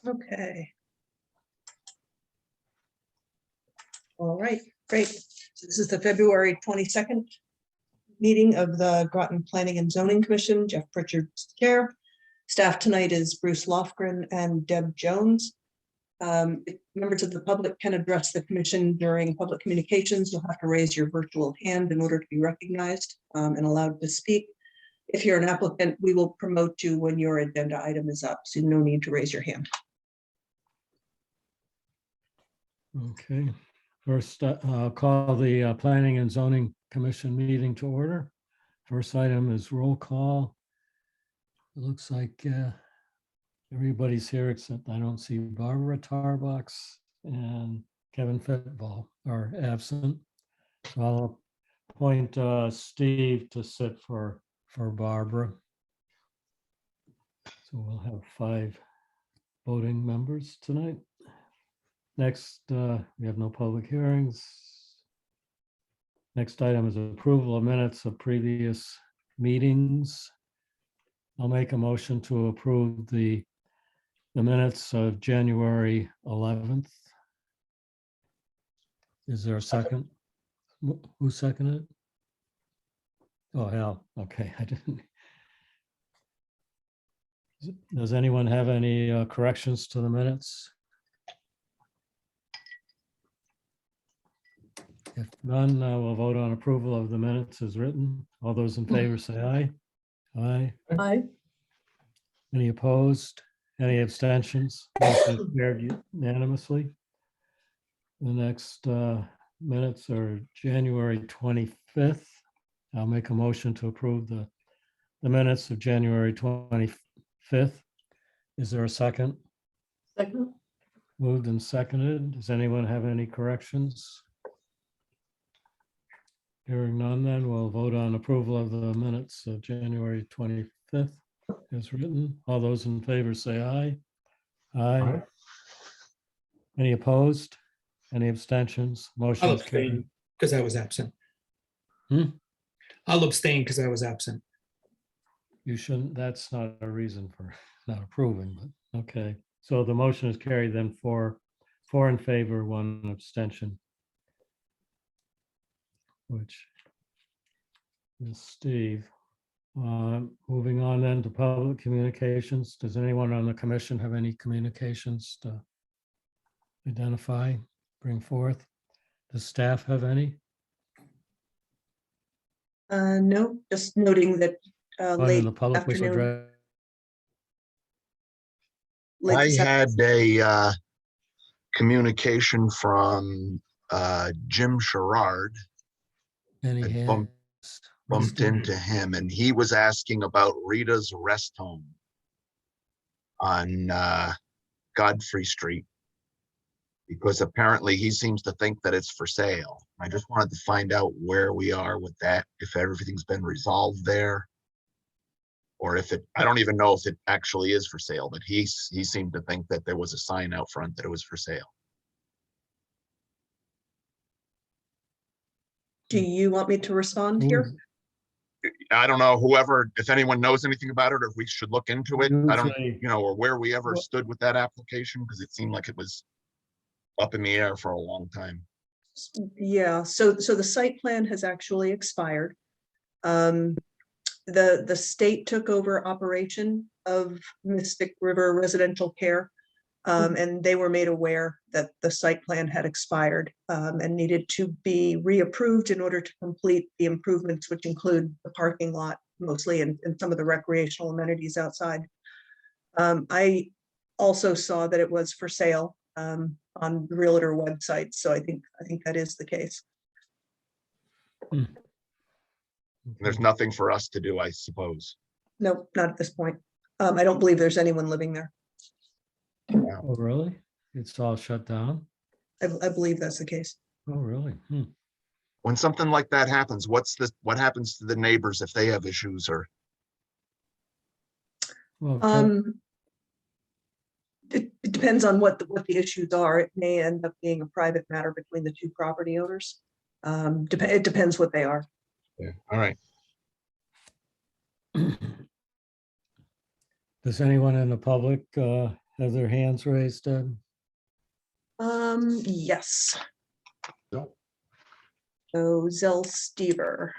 Okay. All right, great. So this is the February 22nd meeting of the Groton Planning and Zoning Commission. Jeff Pritchard's chair. Staff tonight is Bruce Lofgren and Deb Jones. Members of the public can address the commission during public communications. You'll have to raise your virtual hand in order to be recognized and allowed to speak. If you're an applicant, we will promote you when your agenda item is up, so no need to raise your hand. Okay, first I'll call the Planning and Zoning Commission meeting to order. First item is roll call. It looks like everybody's here except I don't see Barbara Tarbox and Kevin Fitball are absent. So I'll appoint Steve to sit for Barbara. So we'll have 5 voting members tonight. Next, we have no public hearings. Next item is approval of minutes of previous meetings. I'll make a motion to approve the minutes of January 11th. Is there a second? Who seconded? Oh, Hal. Okay, I didn't. Does anyone have any corrections to the minutes? If none, we'll vote on approval of the minutes as written. All those in favor say aye. Aye. Aye. Any opposed? Any abstentions? Motion is carried unanimously. The next minutes are January 25th. I'll make a motion to approve the minutes of January 25th. Is there a second? Second. Moved and seconded. Does anyone have any corrections? Hearing none, then we'll vote on approval of the minutes of January 25th as written. All those in favor say aye. Aye. Any opposed? Any abstentions? Motion I'll is carried. abstain because I was absent. Hmm? I'll abstain because I was absent. You shouldn't, that's not a reason for not approving, but okay. So the motion is carried then four in favor, 1 abstention. Which is Steve. Moving on then to public communications. Does anyone on the commission have any communications to identify, bring forth? Does staff have any? No, just noting that One late in the public wish to afternoon. address? late I this had a communication from Jim Sherrard. Any I hands? Bumped into him, and he was asking about Rita's Rest Home on Godfrey Street, because apparently he seems to think that it's for sale. I just wanted to find out where we are with that, if everything's been resolved there, or if I don't even know if it actually is for sale, but he seemed to think that there was a sign out front that it was for sale. Do you want me to respond here? I don't know, if anyone knows anything about it, or if we should look into it. I don't, Usually- or where we ever stood with that application, because it seemed like it was up in the air for a long time. Yeah, so the site plan has actually expired. The state took over operation of Mystic River Residential Care, and they were made aware that the site plan had expired and needed to be reapproved in order to complete the improvements, which include the parking lot mostly and some of the recreational amenities outside. I also saw that it was for sale on the Realtor website, so I think that is the case. There's nothing for us to do, I suppose. No, not at this point. I don't believe there's anyone living there. Oh, really? It's all shut down? I believe that's the case. Oh, really? When something like that happens, what happens to the neighbors if they have issues, or? Well, It depends on what the issues are. It may end up being a private matter between the 2 property owners. It depends what they are. Yeah, all right. Does anyone in the public have their hands raised. Yes. No. So Zell Stever.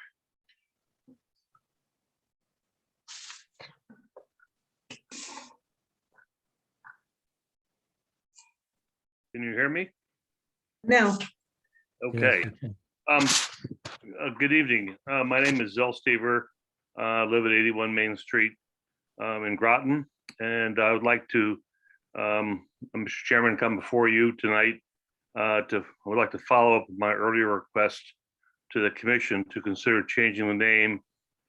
Can you hear me? Now, Okay. Yes, okay. Good evening. My name is Zell Stever. I live at 81 Main Street in Groton. And I would like to, Mr. Chairman, come before you tonight I would like to follow up my earlier request to the commission to consider changing the name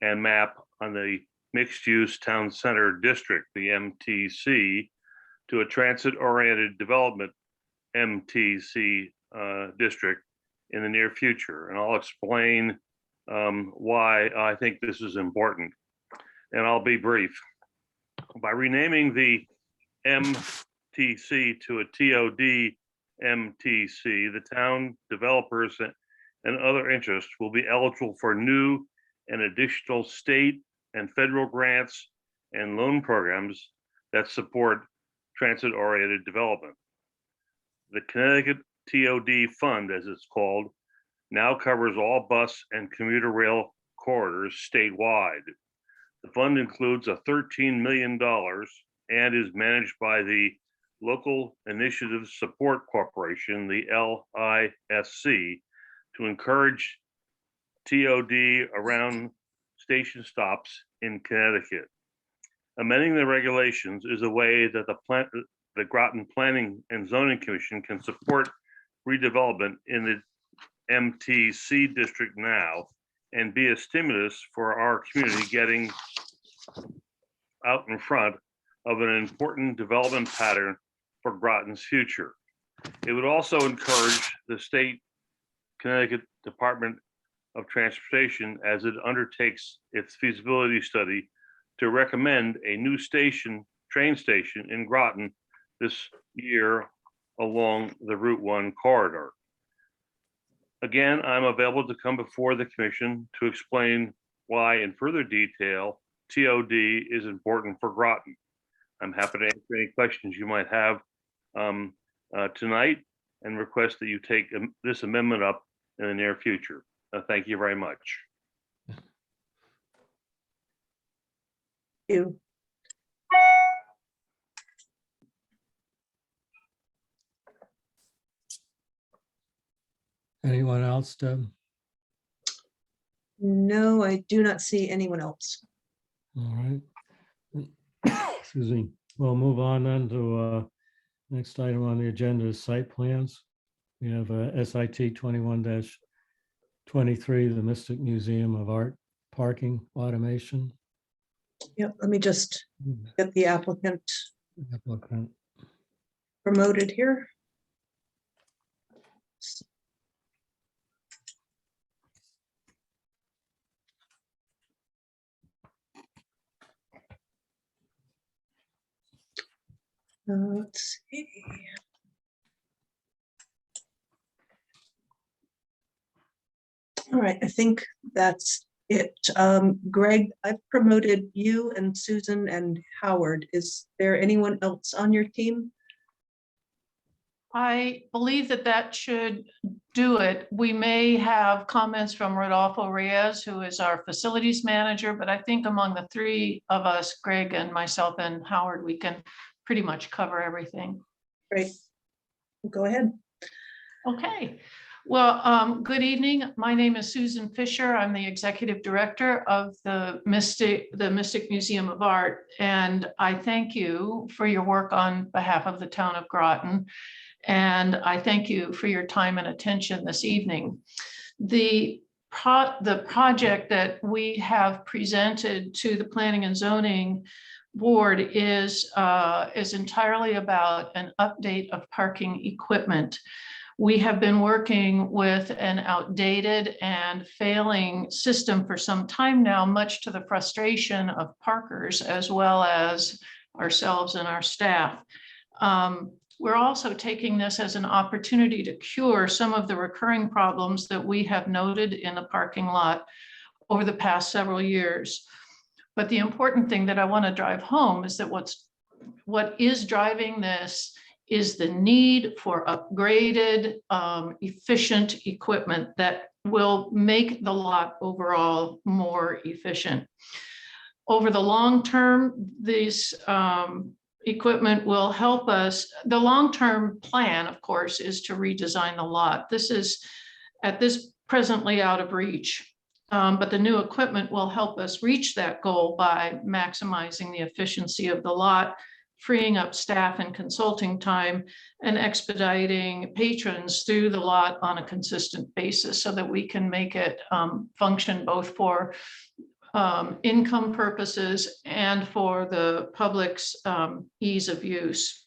and map on the mixed-use town center district, the MTC, to a transit-oriented development MTC district in the near future. And I'll explain why I think this is important. And I'll be brief. By renaming the MTC to a TOD MTC, the town developers and other interests will be eligible for new and additional state and federal grants and loan programs that support transit-oriented development. The Connecticut TOD Fund, as it's called, now covers all bus and commuter rail corridors statewide. The fund includes a $13 million and is managed by the Local Initiative Support Corporation, the LISC, to encourage TOD around station stops in Connecticut. Amending the regulations is a way that the Groton Planning and Zoning Commission can support redevelopment in the MTC district now and be a stimulus for our community getting out in front of an important development pattern for Groton's future. It would also encourage the state Connecticut Department of Transportation, as it undertakes its feasibility study, to recommend a new train station in Groton this year along the Route 1 corridor. Again, I'm available to come before the commission to explain why in further detail TOD is important for Groton. I'm happy to answer any questions you might have tonight and request that you take this amendment up in the near future. Thank you very much. you. Anyone else, Deb? No, I do not see anyone else. All right. Excuse me. We'll move on then to next item on the agenda is site plans. We have SIT 21-23, the Mystic Museum of Art parking automation. Yep, let me just get the applicant Applicant. promoted here. Let's see. All right, I think that's it. Greg, I've promoted you and Susan and Howard. Is there anyone else on your team? I believe that should do it. We may have comments from Rodolfo Reyes, who is our facilities manager, but I think among the three of us, Greg and myself and Howard, we can pretty much cover everything. Great. Go ahead. Okay. Well, good evening. My name is Susan Fisher. I'm the executive director of the Mystic Museum of Art, and I thank you for your work on behalf of the town of Groton. And I thank you for your time and attention this evening. The project that we have presented to the Planning and Zoning Board is entirely about an update of parking equipment. We have been working with an outdated and failing system for some time now, much to the frustration of parkers as well as ourselves and our staff. We're also taking this as an opportunity to cure some of the recurring problems that we have noted in the parking lot over the past several years. But the important thing that I want to drive home is that what's is driving this is the need for upgraded, efficient equipment that will make the lot overall more efficient. Over the long term, this equipment will help us. The long-term plan, of course, is to redesign the lot. This is at this presently out of reach, but the new equipment will help us reach that goal by maximizing the efficiency of the lot, freeing up staff and consulting time, and expediting patrons through the lot on a consistent basis so that we can make it function both for income purposes and for the public's ease of use.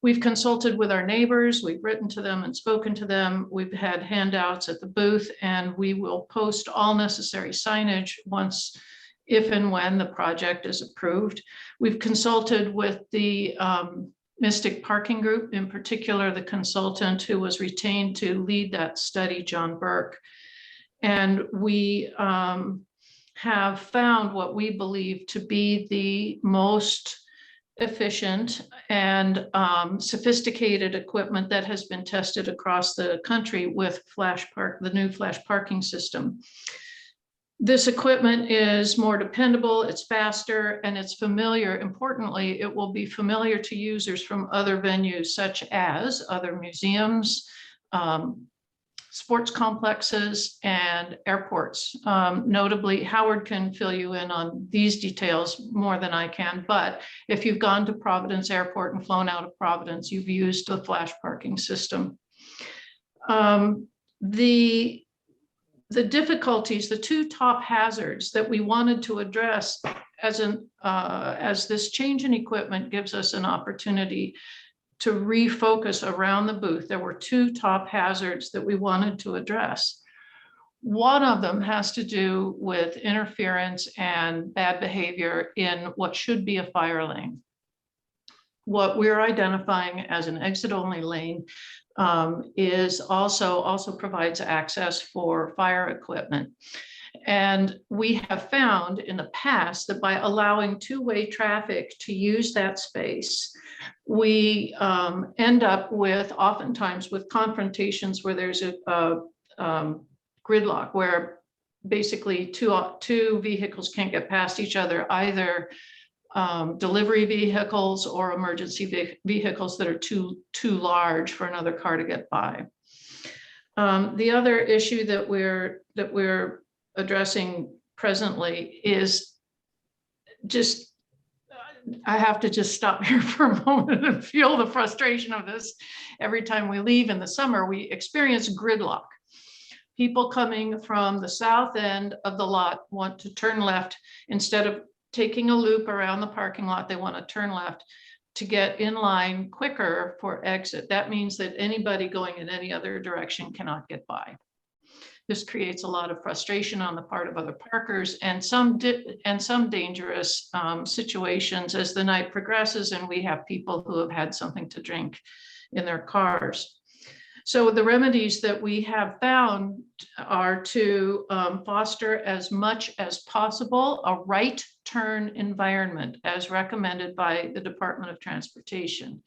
We've consulted with our neighbors, we've written to them and spoken to them, we've had handouts at the booth, and we will post all necessary signage once, if and when the project is approved. We've consulted with the Mystic Parking Group, in particular, the consultant who was retained to lead that study, John Burke. And we have found what we believe to be the most efficient and sophisticated equipment that has been tested across the country with the new flash parking system. This equipment is more dependable, it's faster, and it's familiar. Importantly, it will be familiar to users from other venues, such as other museums, sports complexes, and airports. Notably, Howard can fill you in on these details more than I can, but if you've gone to Providence Airport and flown out of Providence, you've used the flash parking system. The difficulties, the two top hazards that we wanted to address as this change in equipment gives us an opportunity to refocus around the booth. There were two top hazards that we wanted to address. One of them has to do with interference and bad behavior in what should be a fire lane. What we're identifying as an exit-only lane is also provides access for fire equipment. And we have found in the past that by allowing two-way traffic to use that space, we end up with oftentimes with confrontations where there's a gridlock, where basically two vehicles can't get past each other, either delivery vehicles or emergency vehicles that are too large for another car to get by. The other issue that we're addressing presently is just, I have to just stop here for a moment and feel the frustration of this. Every time we leave in the summer, we experience gridlock. People coming from the south end of the lot want to turn left. Instead of taking a loop around the parking lot, they want to turn left to get in line quicker for exit. That means that anybody going in any other direction cannot get by. This creates a lot of frustration on the part of other parkers and some dangerous situations as the night progresses and we have people who have had something to drink in their cars. So the remedies that we have found are to foster as much as possible a right turn environment as recommended by the Department of Transportation.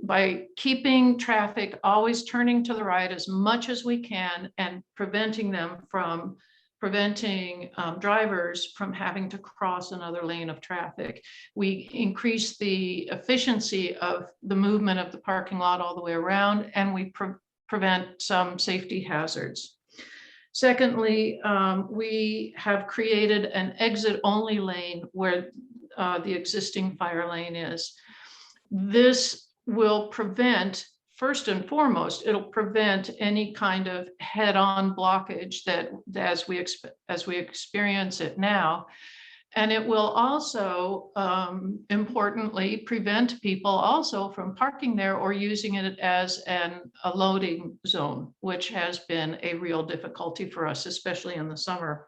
By keeping traffic always turning to the right as much as we can and preventing drivers from having to cross another lane of traffic, we increase the efficiency of the movement of the parking lot all the way around, and we prevent some safety hazards. Secondly, we have created an exit-only lane where the existing fire lane is. This will prevent, first and foremost, it'll prevent any kind of head-on blockage that as we experience it now. And it will also, importantly, prevent people also from parking there or using it as a loading zone, which has been a real difficulty for us, especially in the summer.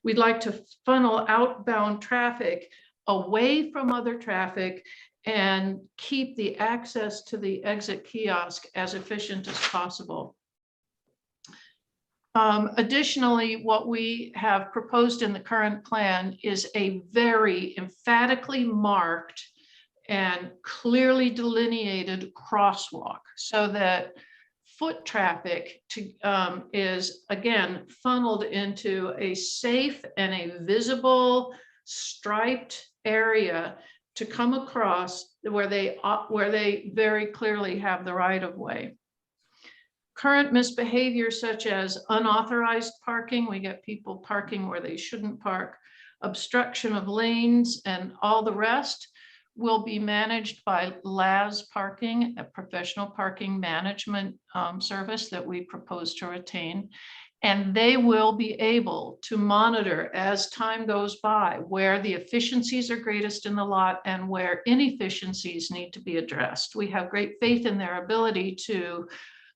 We'd like to funnel outbound traffic away from other traffic and keep the access to the exit kiosk as efficient as possible. Additionally, what we have proposed in the current plan is a very emphatically marked and clearly delineated crosswalk so that foot traffic is again funneled into a safe and a visible striped area to come across where they very clearly have the right of way. Current misbehavior such as unauthorized parking, we get people parking where they shouldn't park, obstruction of lanes and all the rest will be managed by LAS Parking, a professional parking management service that we propose to retain. And they will be able to monitor as time goes by where the efficiencies are greatest in the lot and where inefficiencies need to be addressed. We have great faith in their ability to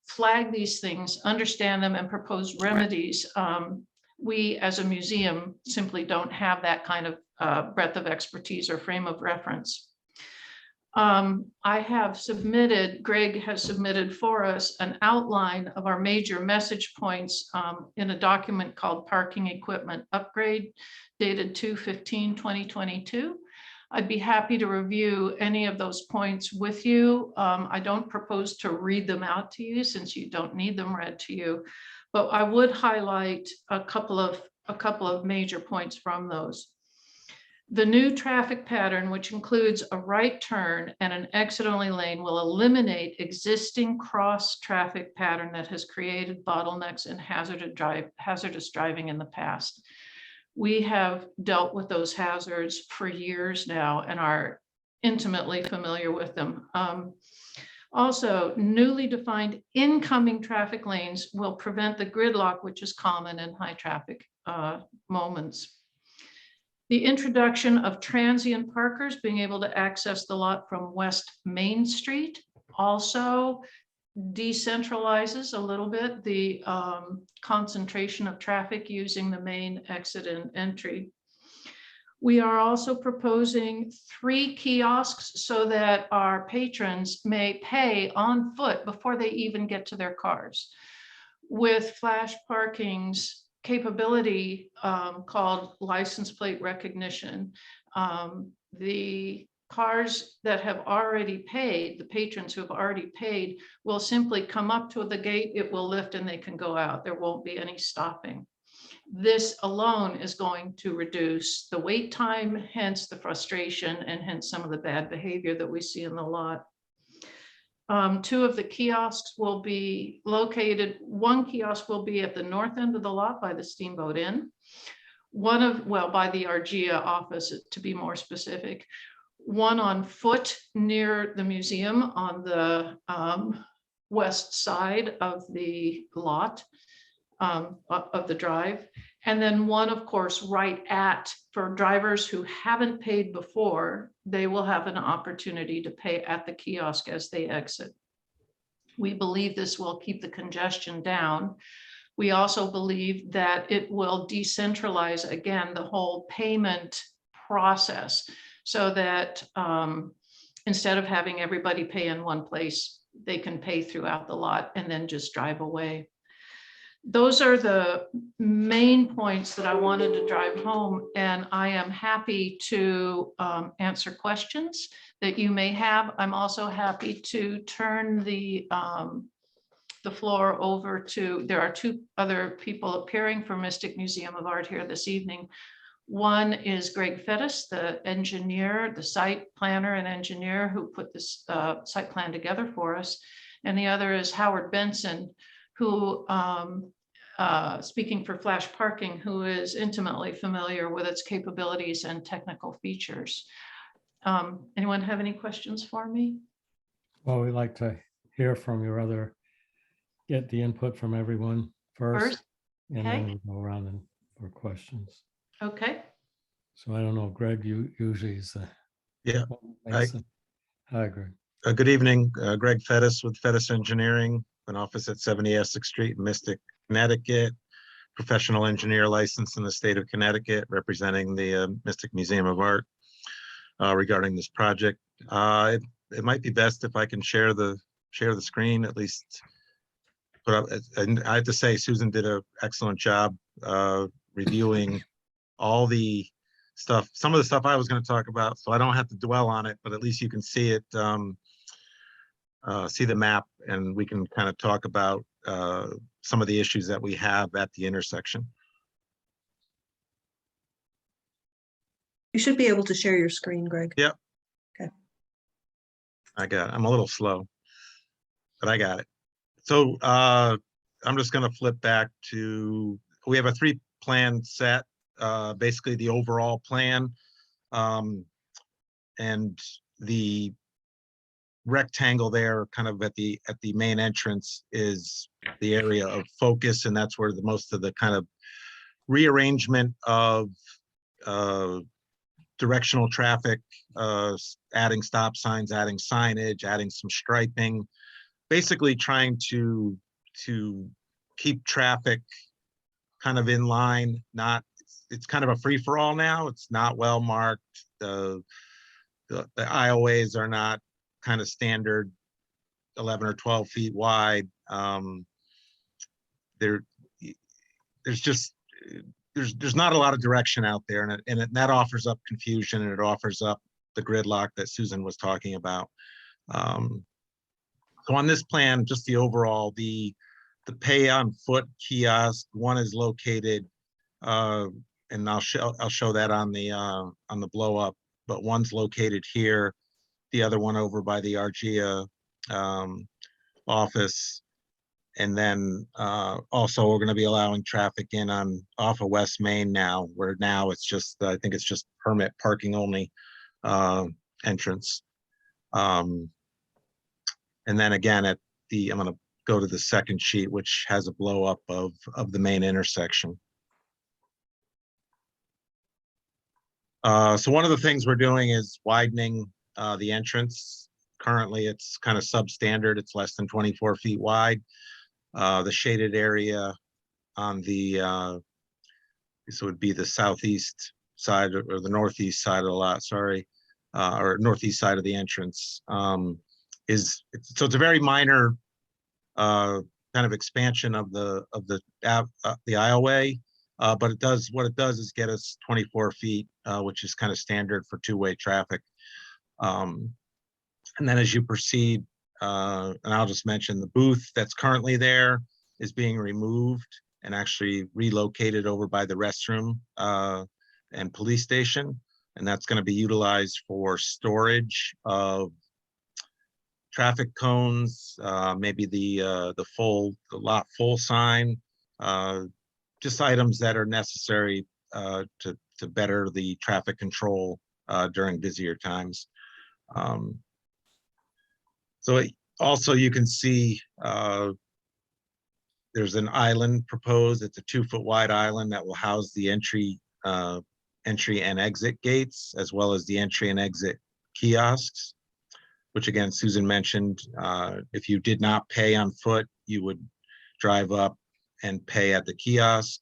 flag these things, understand them, and propose remedies. We as a museum simply don't have that kind of breadth of expertise or frame of reference. I have submitted, Greg has submitted for us an outline of our major message points in a document called Parking Equipment Upgrade, dated 2/15/2022. I'd be happy to review any of those points with you. I don't propose to read them out to you since you don't need them read to you, but I would highlight a couple of major points from those. The new traffic pattern, which includes a right turn and an exit-only lane, will eliminate existing cross traffic pattern that has created bottlenecks and hazardous driving in the past. We have dealt with those hazards for years now and are intimately familiar with them. Also, newly defined incoming traffic lanes will prevent the gridlock, which is common in high traffic moments. The introduction of transient parkers being able to access the lot from West Main Street also decentralizes a little bit the concentration of traffic using the main exit and entry. We are also proposing 3 kiosks so that our patrons may pay on foot before they even get to their cars. With Flash Parking's capability called license plate recognition, the cars that have already paid, the patrons who have already paid, will simply come up to the gate, it will lift and they can go out. There won't be any stopping. This alone is going to reduce the wait time, hence the frustration and hence some of the bad behavior that we see in the lot. 2 of the kiosks will be located. 1 kiosk will be at the north end of the lot by the Steamboat Inn. By the Argia office, to be more specific. 1 on foot near the museum on the west side of the lot, of the drive. And then 1, of course, right at, for drivers who haven't paid before, they will have an opportunity to pay at the kiosk as they exit. We believe this will keep the congestion down. We also believe that it will decentralize, again, the whole payment process so that instead of having everybody pay in one place, they can pay throughout the lot and then just drive away. Those are the main points that I wanted to drive home, and I am happy to answer questions that you may have. I'm also happy to turn the floor over to, there are 2 other people appearing for Mystic Museum of Art here this evening. One is Greg Fettis, the engineer, the site planner and engineer who put this site plan together for us. And the other is Howard Benson, who, speaking for Flash Parking, who is intimately familiar with its capabilities and technical features. Anyone have any questions for me? Well, we'd like to hear from your other, get the input from everyone first. And okay. then we'll go around and for questions. Okay. So I don't know, Greg, you usually is the. Yeah. Hi, Greg. Good evening, Greg Fettis with Fettis Engineering, an office at 70 Essex Street, Mystic, Connecticut. Professional engineer license in the state of Connecticut, representing the Mystic Museum of Art regarding this project. It might be best if I can share the screen, at least. Put up, and I have to say, Susan did an excellent job reviewing all the stuff, some of the stuff I was going to talk about, so I don't have to dwell on it, but at least you can see it, see the map, and we can kind of talk about some of the issues that we have at the intersection. You should be able to share your screen, Greg. Yep. Okay. I'm a little slow, but I got it. So I'm just gonna flip back to, we have a 3-plan set, basically the overall plan. And the rectangle there kind of at the main entrance is the area of focus, and that's where the most of the kind of rearrangement of directional traffic, adding stop signs, adding signage, adding some striping, basically trying to keep traffic kind of in line. Not, it's kind of a free-for-all now. It's not well marked. The aisleways are not kind of standard 11 or 12 feet wide. There's not a lot of direction out there, and that offers up confusion, and it offers up the gridlock that Susan was talking about. So on this plan, just the overall, the pay on foot kiosk, one is located, and I'll show that on the blow up, but one's located here, the other one over by the Argia office. And then also we're going to be allowing traffic in off of West Main now, where now it's just, I think it's just permit parking only entrance. And then again I'm going to go to the second sheet, which has a blow up of the main intersection. So one of the things we're doing is widening the entrance. Currently it's kind of substandard. It's less than 24 feet wide. The shaded area on the, this would be the southeast side or the northeast side of the lot, sorry, or northeast side of the entrance, so it's a very minor kind of expansion of the aisleway, but what it does is get us 24 feet, which is kind of standard for two-way traffic. And then as you proceed, and I'll just mention the booth that's currently there is being removed and actually relocated over by the restroom and police station. And that's going to be utilized for storage of traffic cones, maybe the lot full sign, just items that are necessary to better the traffic control during busier times. So also you can see there's an island proposed. It's a 2-foot wide island that will house the entry and exit gates, as well as the entry and exit kiosks, which again, Susan mentioned, if you did not pay on foot, you would drive up and pay at the kiosk.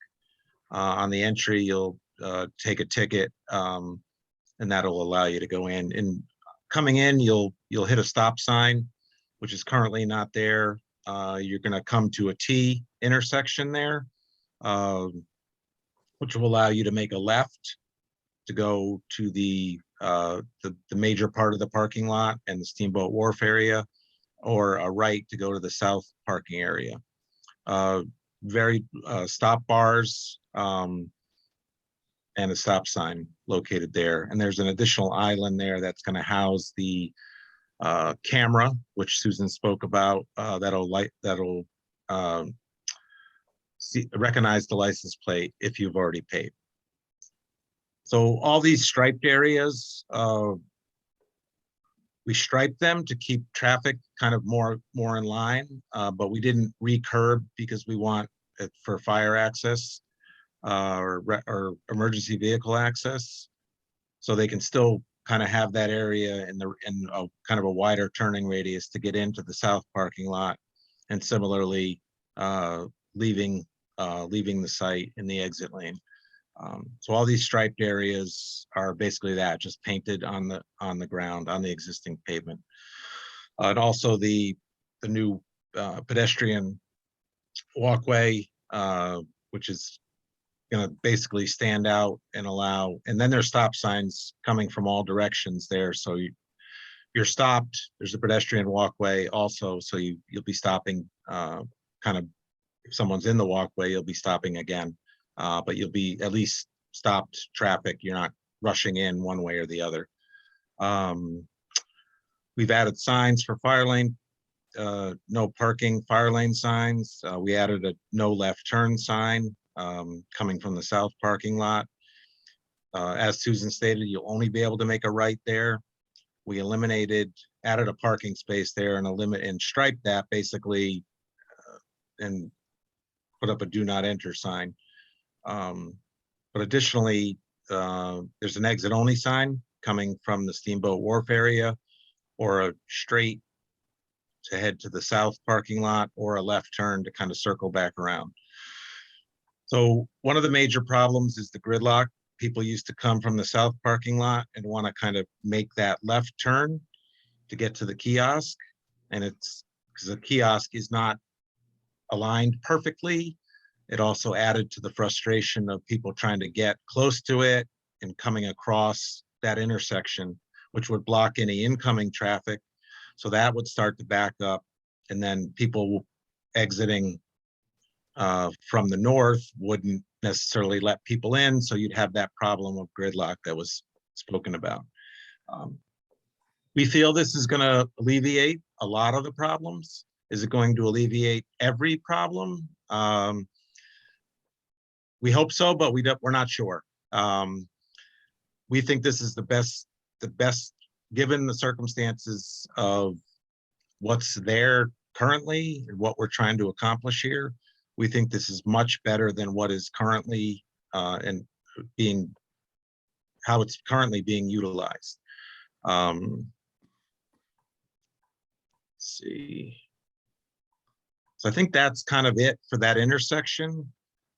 On the entry, you'll take a ticket, and that'll allow you to go in. And coming in, you'll hit a stop sign, which is currently not there. You're going to come to a T intersection there, which will allow you to make a left to go to the major part of the parking lot and the Steamboat Wharf area, or a right to go to the south parking area. Very stop bars and a stop sign located there. And there's an additional island there that's going to house the camera, which Susan spoke about, that'll recognize the license plate if you've already paid. So all these striped areas, we striped them to keep traffic kind of more in line, but we didn't recurb because we want it for fire access or emergency vehicle access. So they can still kind of have that area in a kind of a wider turning radius to get into the south parking lot, and similarly leaving the site in the exit lane. So all these striped areas are basically that, just painted on the ground on the existing pavement. And also the new pedestrian walkway, which is gonna basically stand out and allow, and then there's stop signs coming from all directions there, so you're stopped. There's a pedestrian walkway also, so you'll be stopping, kind of, if someone's in the walkway, you'll be stopping again. But you'll be at least stopped traffic. You're not rushing in one way or the other. We've added signs for fire lane, no parking fire lane signs. We added a no left turn sign coming from the south parking lot. As Susan stated, you'll only be able to make a right there. We added a parking space there and striped that basically, and put up a do not enter sign. But additionally, there's an exit only sign coming from the Steamboat Wharf area, or a straight to head to the south parking lot, or a left turn to kind of circle back around. So one of the major problems is the gridlock. People used to come from the south parking lot and want to kind of make that left turn to get to the kiosk. And it's because the kiosk is not aligned perfectly. It also added to the frustration of people trying to get close to it and coming across that intersection, which would block any incoming traffic. So that would start to back up, and then people exiting from the north wouldn't necessarily let people in. So you'd have that problem of gridlock that was spoken about. We feel this is going to alleviate a lot of the problems. Is it going to alleviate every problem? We hope so, but we're not sure. We think this is the best, given the circumstances of what's there currently and what we're trying to accomplish here. We think this is much better than what is currently and how it's currently being utilized. Let's see. So I think that's kind of it for that intersection.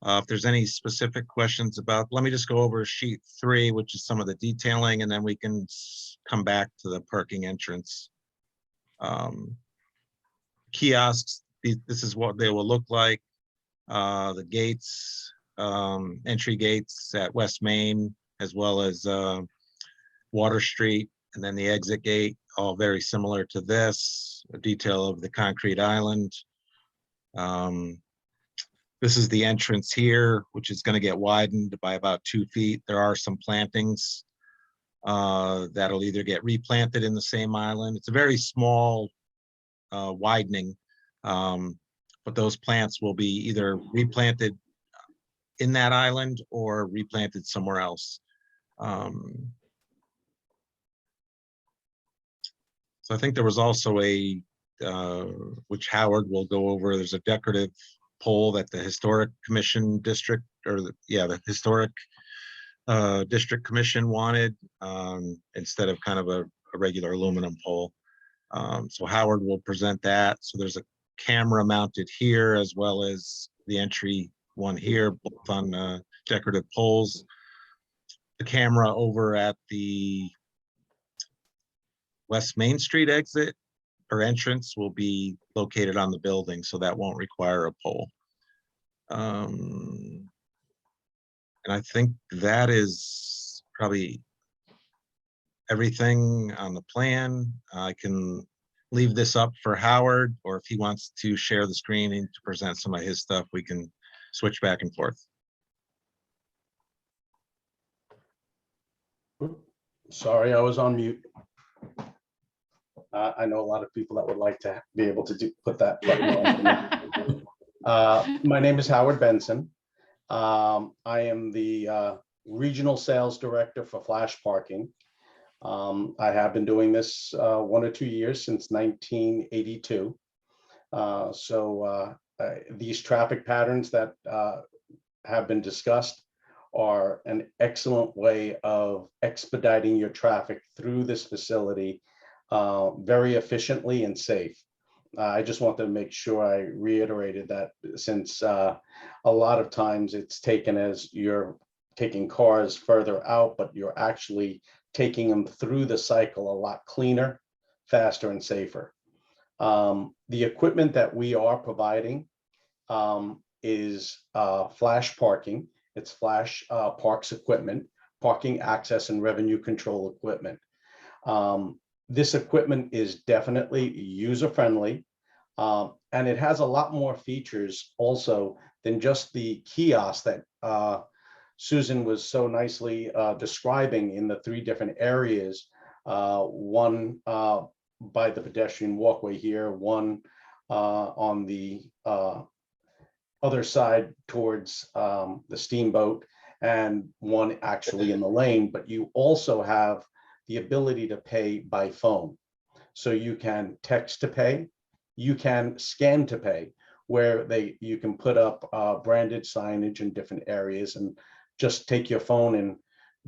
If there's any specific questions about, let me just go over sheet 3, which is some of the detailing, and then we can come back to the parking entrance. Kiosks, this is what they will look like. The gates, entry gates at West Main, as well as Water Street, and then the exit gate, all very similar to this. A detail of the concrete island. This is the entrance here, which is going to get widened by about 2 feet. There are some plantings that'll either get replanted in the same island. It's a very small widening, but those plants will be either replanted in that island or replanted somewhere else. So I think there was also which Howard will go over, there's a decorative pole that the Historic Commission District, or the Historic District Commission wanted, instead of kind of a regular aluminum pole. So Howard will present that. So there's a camera mounted here, as well as the entry one here, both on decorative poles. The camera over at the West Main Street exit or entrance will be located on the building, so that won't require a pole. And I think that is probably everything on the plan. I can leave this up for Howard, or if he wants to share the screen and to present some of his stuff, we can switch back and forth. Sorry, I was on mute. I know a lot of people that would like to be able to put that button on. My name is Howard Benson. I am the Regional Sales Director for Flash Parking. I have been doing this 1 or 2 years, since 1982. These traffic patterns that have been discussed are an excellent way of expediting your traffic through this facility very efficiently and safe. I just want to make sure I reiterated that, since a lot of times it's taken as you're taking cars further out, but you're actually taking them through the cycle a lot cleaner, faster, and safer. The equipment that we are providing is flash parking. It's Flash Parks equipment, parking access and revenue control equipment. This equipment is definitely user-friendly, and it has a lot more features also than just the kiosk that Susan was so nicely describing in the 3 different areas. One by the pedestrian walkway here, one on the other side towards the steamboat, and one actually in the lane. But you also have the ability to pay by phone. So you can text to pay, you can scan to pay, where you can put up branded signage in different areas and just take your phone and,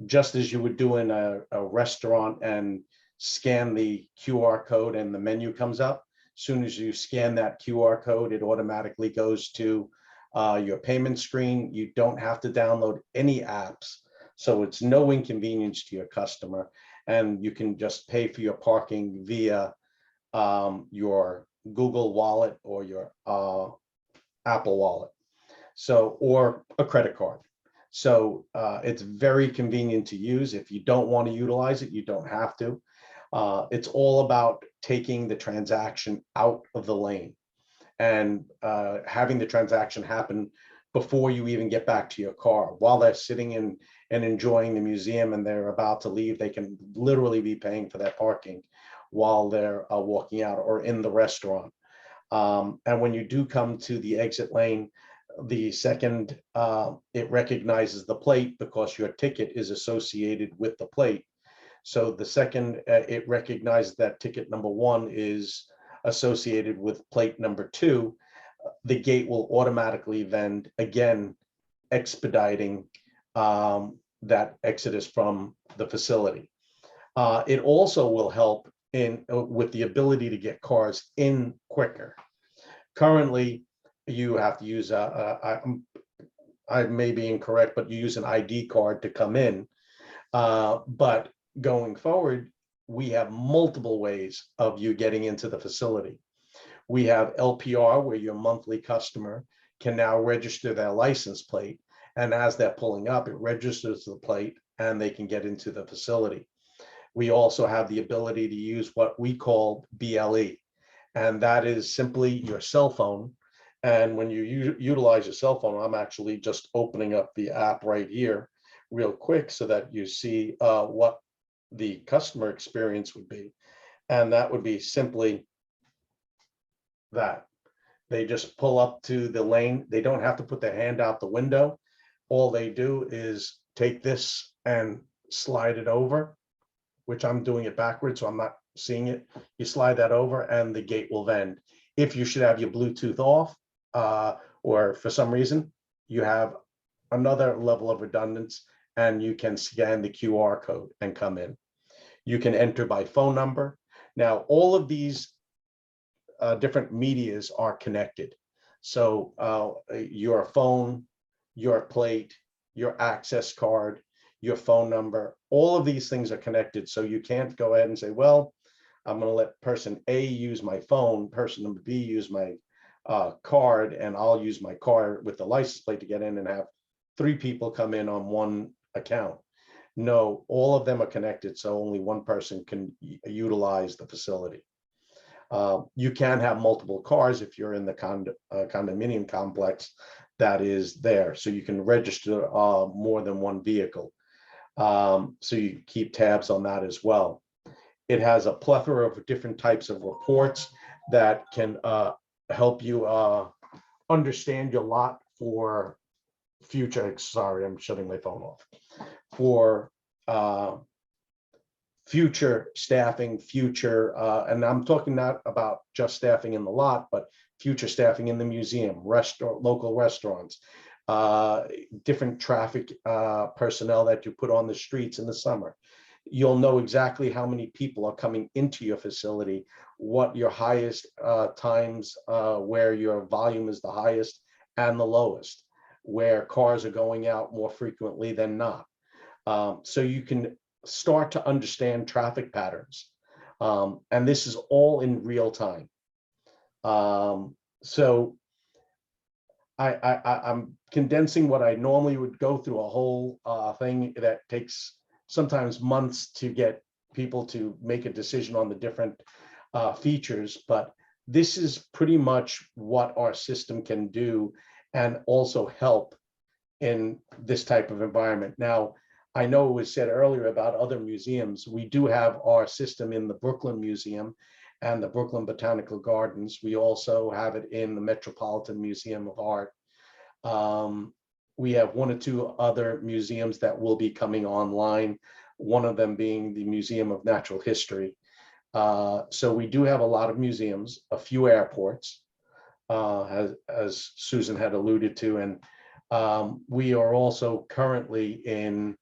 just as you would do in a restaurant, and scan the QR code and the menu comes up. As soon as you scan that QR code, it automatically goes to your payment screen. You don't have to download any apps, so it's no inconvenience to your customer, and you can just pay for your parking via your Google Wallet or your Apple Wallet, so, or a credit card. So it's very convenient to use. If you don't want to utilize it, you don't have to. It's all about taking the transaction out of the lane and having the transaction happen before you even get back to your car. While they're sitting in and enjoying the museum and they're about to leave, they can literally be paying for that parking while they're walking out or in the restaurant. And when you do come to the exit lane, the second it recognizes the plate, because your ticket is associated with the plate. So the second it recognizes that ticket number 1 is associated with plate number 2, the gate will automatically vend, again expediting that exodus from the facility. It also will help in with the ability to get cars in quicker. Currently, you have to use I may be incorrect, but you use an ID card to come in. But going forward, we have multiple ways of you getting into the facility. We have LPR, where your monthly customer can now register their license plate, and as they're pulling up, it registers the plate and they can get into the facility. We also have the ability to use what we call BLE, and that is simply your cell phone. And when you utilize your cell phone, I'm actually just opening up the app right here real quick so that you see what the customer experience would be. And that would be simply that. They just pull up to the lane. They don't have to put their hand out the window. All they do is take this and slide it over, which I'm doing it backwards, so I'm not seeing it. You slide that over and the gate will vend. If you should have your Bluetooth off, or for some reason you have another level of redundance, and you can scan the QR code and come in. You can enter by phone number. Now, all of these different medias are connected. So your phone, your plate, your access card, your phone number, all of these things are connected. So you can't go ahead and say, well, I'm going to let person A use my phone, person number B use my card, and I'll use my card with the license plate to get in and have 3 people come in on one account. No, all of them are connected, so only one person can utilize the facility. You can have multiple cars if you're in the condominium complex that is there, so you can register more than one vehicle. So you keep tabs on that as well. It has a plethora of different types of reports that can help you understand your lot for future, sorry, I'm shutting my phone off, for future staffing, future, and I'm talking not about just staffing in the lot, but future staffing in the museum, local restaurants, different traffic personnel that you put on the streets in the summer. You'll know exactly how many people are coming into your facility, what your highest times where your volume is the highest and the lowest, where cars are going out more frequently than not. So you can start to understand traffic patterns. And this is all in real time. So I'm condensing what I normally would go through a whole thing that takes sometimes months to get people to make a decision on the different features, but this is pretty much what our system can do and also help in this type of environment. Now, I know it was said earlier about other museums. We do have our system in the Brooklyn Museum and the Brooklyn Botanical Gardens. We also have it in the Metropolitan Museum of Art. We have 1 or 2 other museums that will be coming online, one of them being the Museum of Natural History. So we do have a lot of museums, a few airports, as Susan had alluded to, and we are also currently in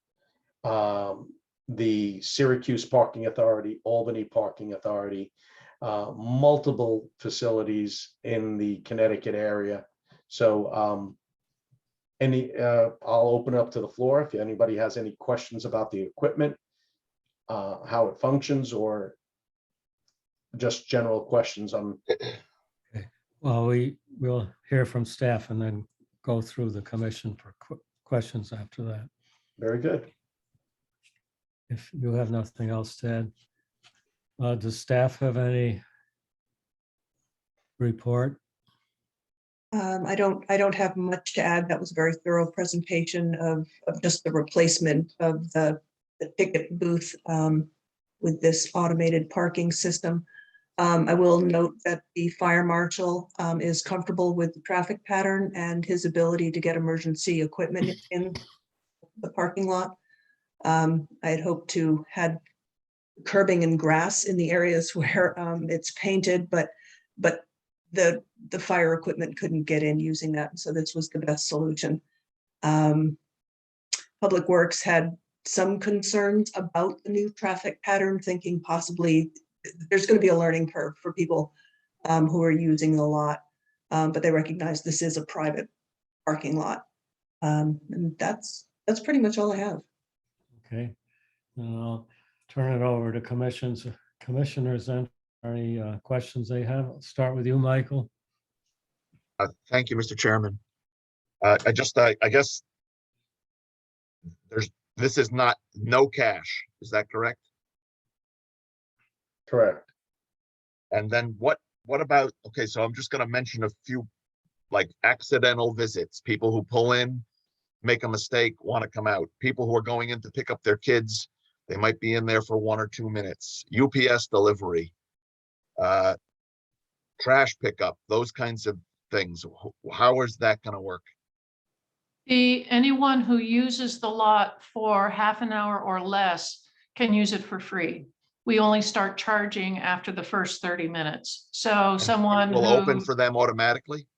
the Syracuse Parking Authority, Albany Parking Authority, multiple facilities in the Connecticut area. So I'll open up to the floor if anybody has any questions about the equipment, how it functions, or just general questions on. Well, we'll hear from staff and then go through the commission for questions after that. Very good. If you have nothing else to add, does staff have any report? I don't have much to add. That was a very thorough presentation of just the replacement of the ticket booth with this automated parking system. I will note that the fire marshal is comfortable with the traffic pattern and his ability to get emergency equipment in the parking lot. I had hoped to had curbing and grass in the areas where it's painted, but the fire equipment couldn't get in using that. So this was the best solution. Public Works had some concerns about the new traffic pattern, thinking possibly there's going to be a learning curve for people who are using the lot, but they recognize this is a private parking lot. And that's pretty much all I have. Okay, and I'll turn it over to commissioners then. Any questions they have? I'll start with you, Michael. Thank you, Mr. Chairman. I guess this is not no cash. Is that correct? Correct. And then what about, okay, so I'm just going to mention a few like accidental visits, people who pull in, make a mistake, want to come out, people who are going in to pick up their kids. They might be in there for 1 or 2 minutes, UPS delivery, trash pickup, those kinds of things. How is that going to work? Anyone who uses the lot for half an hour or less can use it for free. We only start charging after the first 30 minutes. So And someone it will open who, for them automatically?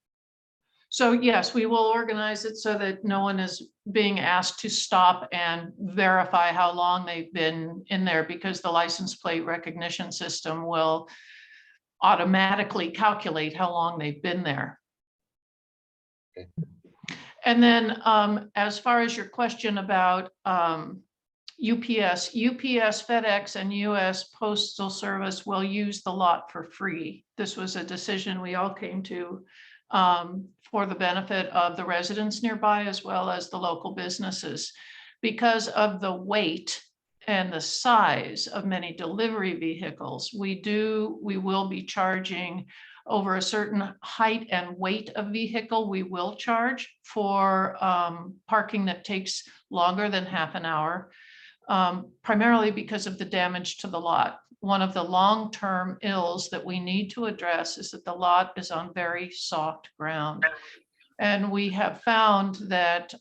so yes, we will organize it so that no one is being asked to stop and verify how long they've been in there, because the license plate recognition system will automatically calculate how long they've been there. Okay. And then as far as your question about UPS, FedEx, and US Postal Service will use the lot for free. This was a decision we all came to for the benefit of the residents nearby, as well as the local businesses. Because of the weight and the size of many delivery vehicles, we will be charging over a certain height and weight of vehicle. We will charge for parking that takes longer than half an hour, primarily because of the damage to the lot. One of the long-term ills that we need to address is that the lot is on very soft ground. And we have found that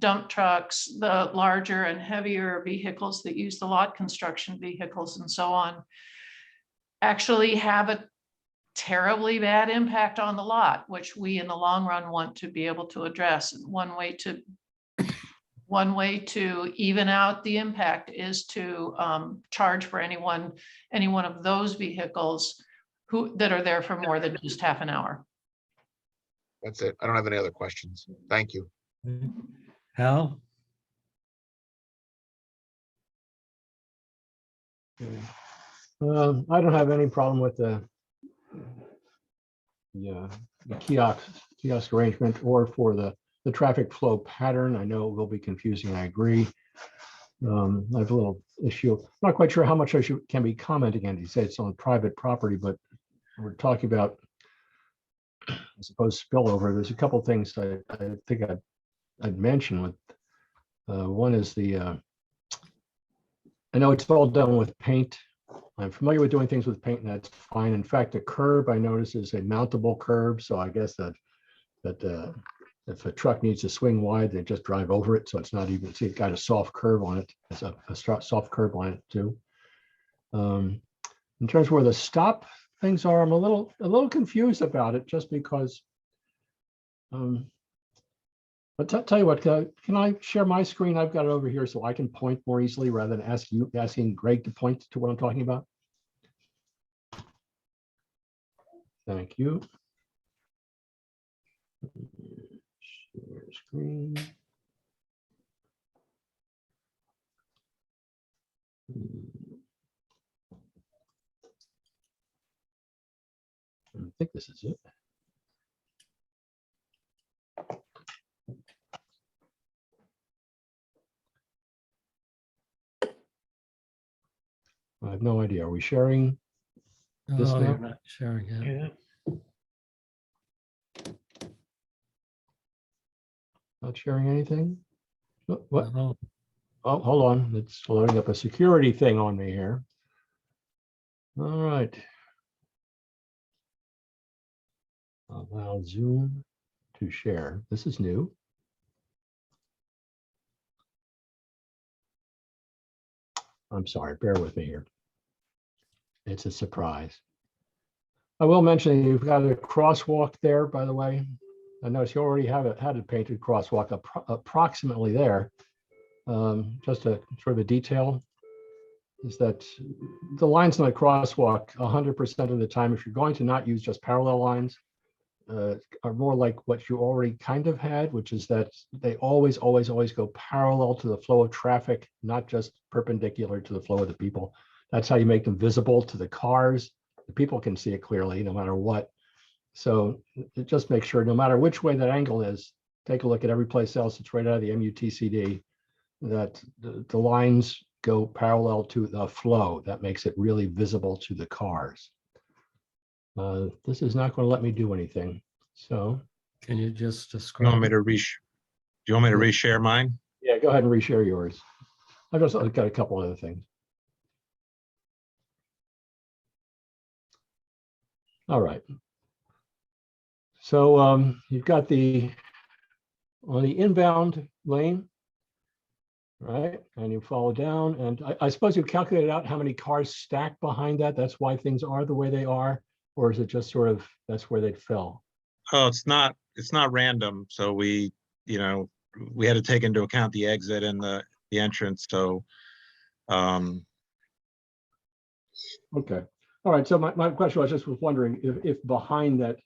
dump trucks, the larger and heavier vehicles that use the lot, construction vehicles and so on, actually have a terribly bad impact on the lot, which we in the long run want to be able to address. One way to even out the impact is to charge for any one of those vehicles that are there for more than just half an hour. That's it. I don't have any other questions. Thank you. Hal? I don't have any problem with the the kiosk arrangement or for the traffic flow pattern. I know it will be confusing, I agree. I have a little issue. Not quite sure how much I can be commenting on. He said it's on private property, but we're talking about, I suppose, spillover. There's a couple of things I think I'd mention with, one is I know it's all done with paint. I'm familiar with doing things with paint, and that's fine. In fact, the curb I notice is a mountable curb, so I guess that if a truck needs to swing wide, they just drive over it, so it's not even. See, it's got a soft curve on it. It's a soft curb on it too. In terms of where the stop things are, I'm a little confused about it, just because. But tell you what, can I share my screen? I've got it over here so I can point more easily rather than asking Greg to point to what I'm talking about. Thank you. Share screen. I think this is it. I have no idea. Are we sharing? This Oh, now? you're not sharing it. Yeah. Not sharing anything? What? No. Oh, hold on. It's loading up a security thing on me here. All right. Allow Zoom to share. This is new. I'm sorry, bear with me here. It's a surprise. I will mention you've got a crosswalk there, by the way. I notice you already had a painted crosswalk approximately there. Just a sort of a detail is that the lines in the crosswalk 100% of the time, if you're going to not use just parallel lines, are more like what you already kind of had, which is that they always go parallel to the flow of traffic, not just perpendicular to the flow of the people. That's how you make them visible to the cars. The people can see it clearly no matter what. So it just makes sure no matter which way that angle is, take a look at every place else. It's right out of the MUTCD that the lines go parallel to the flow. That makes it really visible to the cars. This is not going to let me do anything. So Can you just You describe? want me it? to do you want me to reshare mine? yeah, go ahead and reshare yours. I've got a couple other things. All right. So you've got on the inbound lane, right? And you follow down, and I suppose you've calculated out how many cars stack behind that. That's why things are the way they are, or is it just sort of that's where they fell? Oh, it's not random. So we had to take into account the exit and the entrance. So Okay. All right. So my question was just wondering if behind that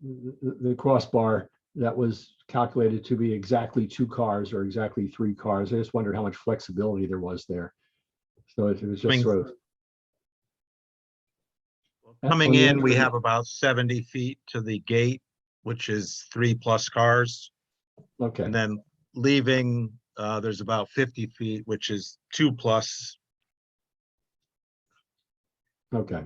the crossbar that was calculated to be exactly 2 cars or exactly 3 cars. I just wondered how much flexibility there was there. So it was just sort of coming in, we have about 70 feet to the gate, which is 3+ cars. Okay. And then leaving, there's about 50 feet, which is 2+. Okay.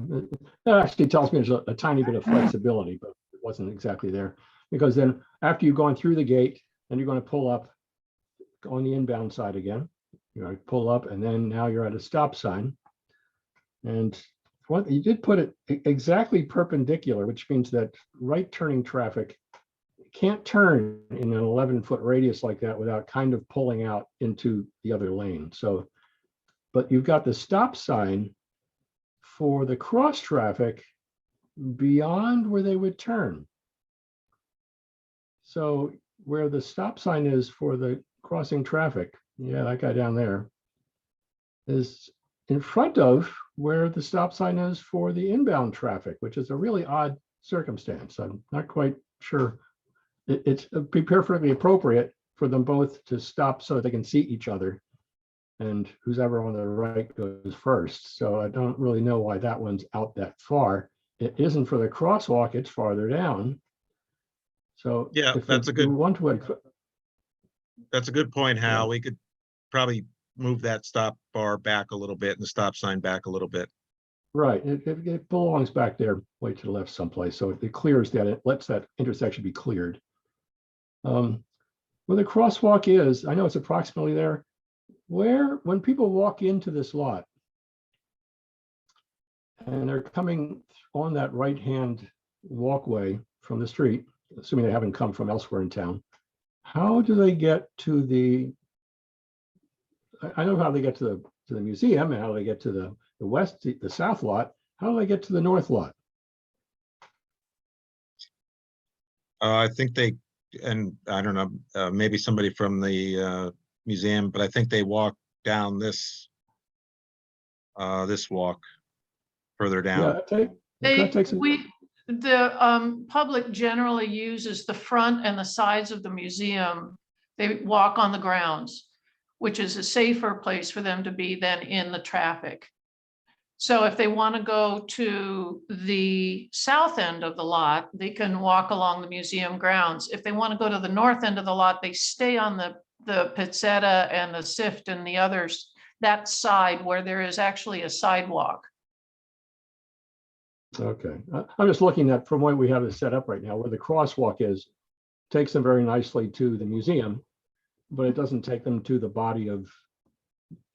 That actually tells me there's a tiny bit of flexibility, but it wasn't exactly there. Because then after you've gone through the gate, then you're going to pull up on the inbound side again. You're going to pull up, and then now you're at a stop sign. And what you did put it exactly perpendicular, which means that right turning traffic can't turn in an 11-foot radius like that without kind of pulling out into the other lane. So, but you've got the stop sign for the cross traffic beyond where they would turn. So where the stop sign is for the crossing traffic, yeah, that guy down there, is in front of where the stop sign is for the inbound traffic, which is a really odd circumstance. I'm not quite sure. It's perfectly appropriate for them both to stop so they can see each other, and who's ever on the right goes first. So I don't really know why that one's out that far. It isn't for the crosswalk, it's farther down. So. Yeah, if that's a you good- want to, That's a good point, Yeah. Hal. We could probably move that stop bar back a little bit and the stop sign back a little bit. right, it belongs back there, way to the left someplace, so it clears that, it lets that intersection be cleared. Where the crosswalk is, I know it's approximately there, when people walk into this lot and they're coming on that right-hand walkway from the street, assuming they haven't come from elsewhere in town, how do they get to the, I know how they get to the museum and how they get to the west, the south lot. How do they get to the north lot? I think they, and I don't know, maybe somebody from the museum, but I think they walk down this walk further down. Yeah, that They, takes, the public generally uses the front and the sides of the museum. They walk on the grounds, which is a safer place for them to be than in the traffic. So if they want to go to the south end of the lot, they can walk along the museum grounds. If they want to go to the north end of the lot, they stay on the Pizzetta and the Sift and the others, that side where there is actually a sidewalk. okay. I'm just looking at, from where we have it set up right now, where the crosswalk is, takes them very nicely to the museum, but it doesn't take them to the body of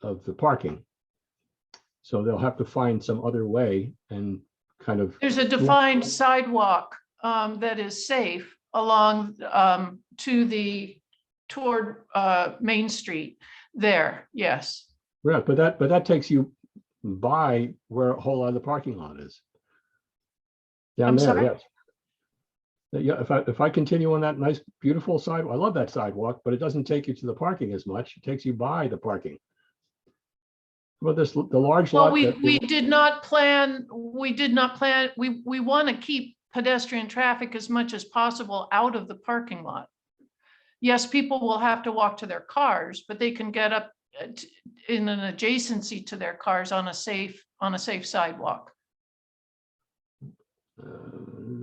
the parking. So they'll have to find some other way and kind of, There's a defined sidewalk that is safe along toward Main Street there, yes. yeah, but that takes you by where a whole lot of the parking lot is. Down I'm there, sorry? yes. Yeah, if I continue on that nice, beautiful sidewalk, I love that sidewalk, but it doesn't take you to the parking as much. It takes you by the parking. But the large Well, lot. we did not plan, we want to keep pedestrian traffic as much as possible out of the parking lot. Yes, people will have to walk to their cars, but they can get up in an adjacency to their cars on a safe sidewalk.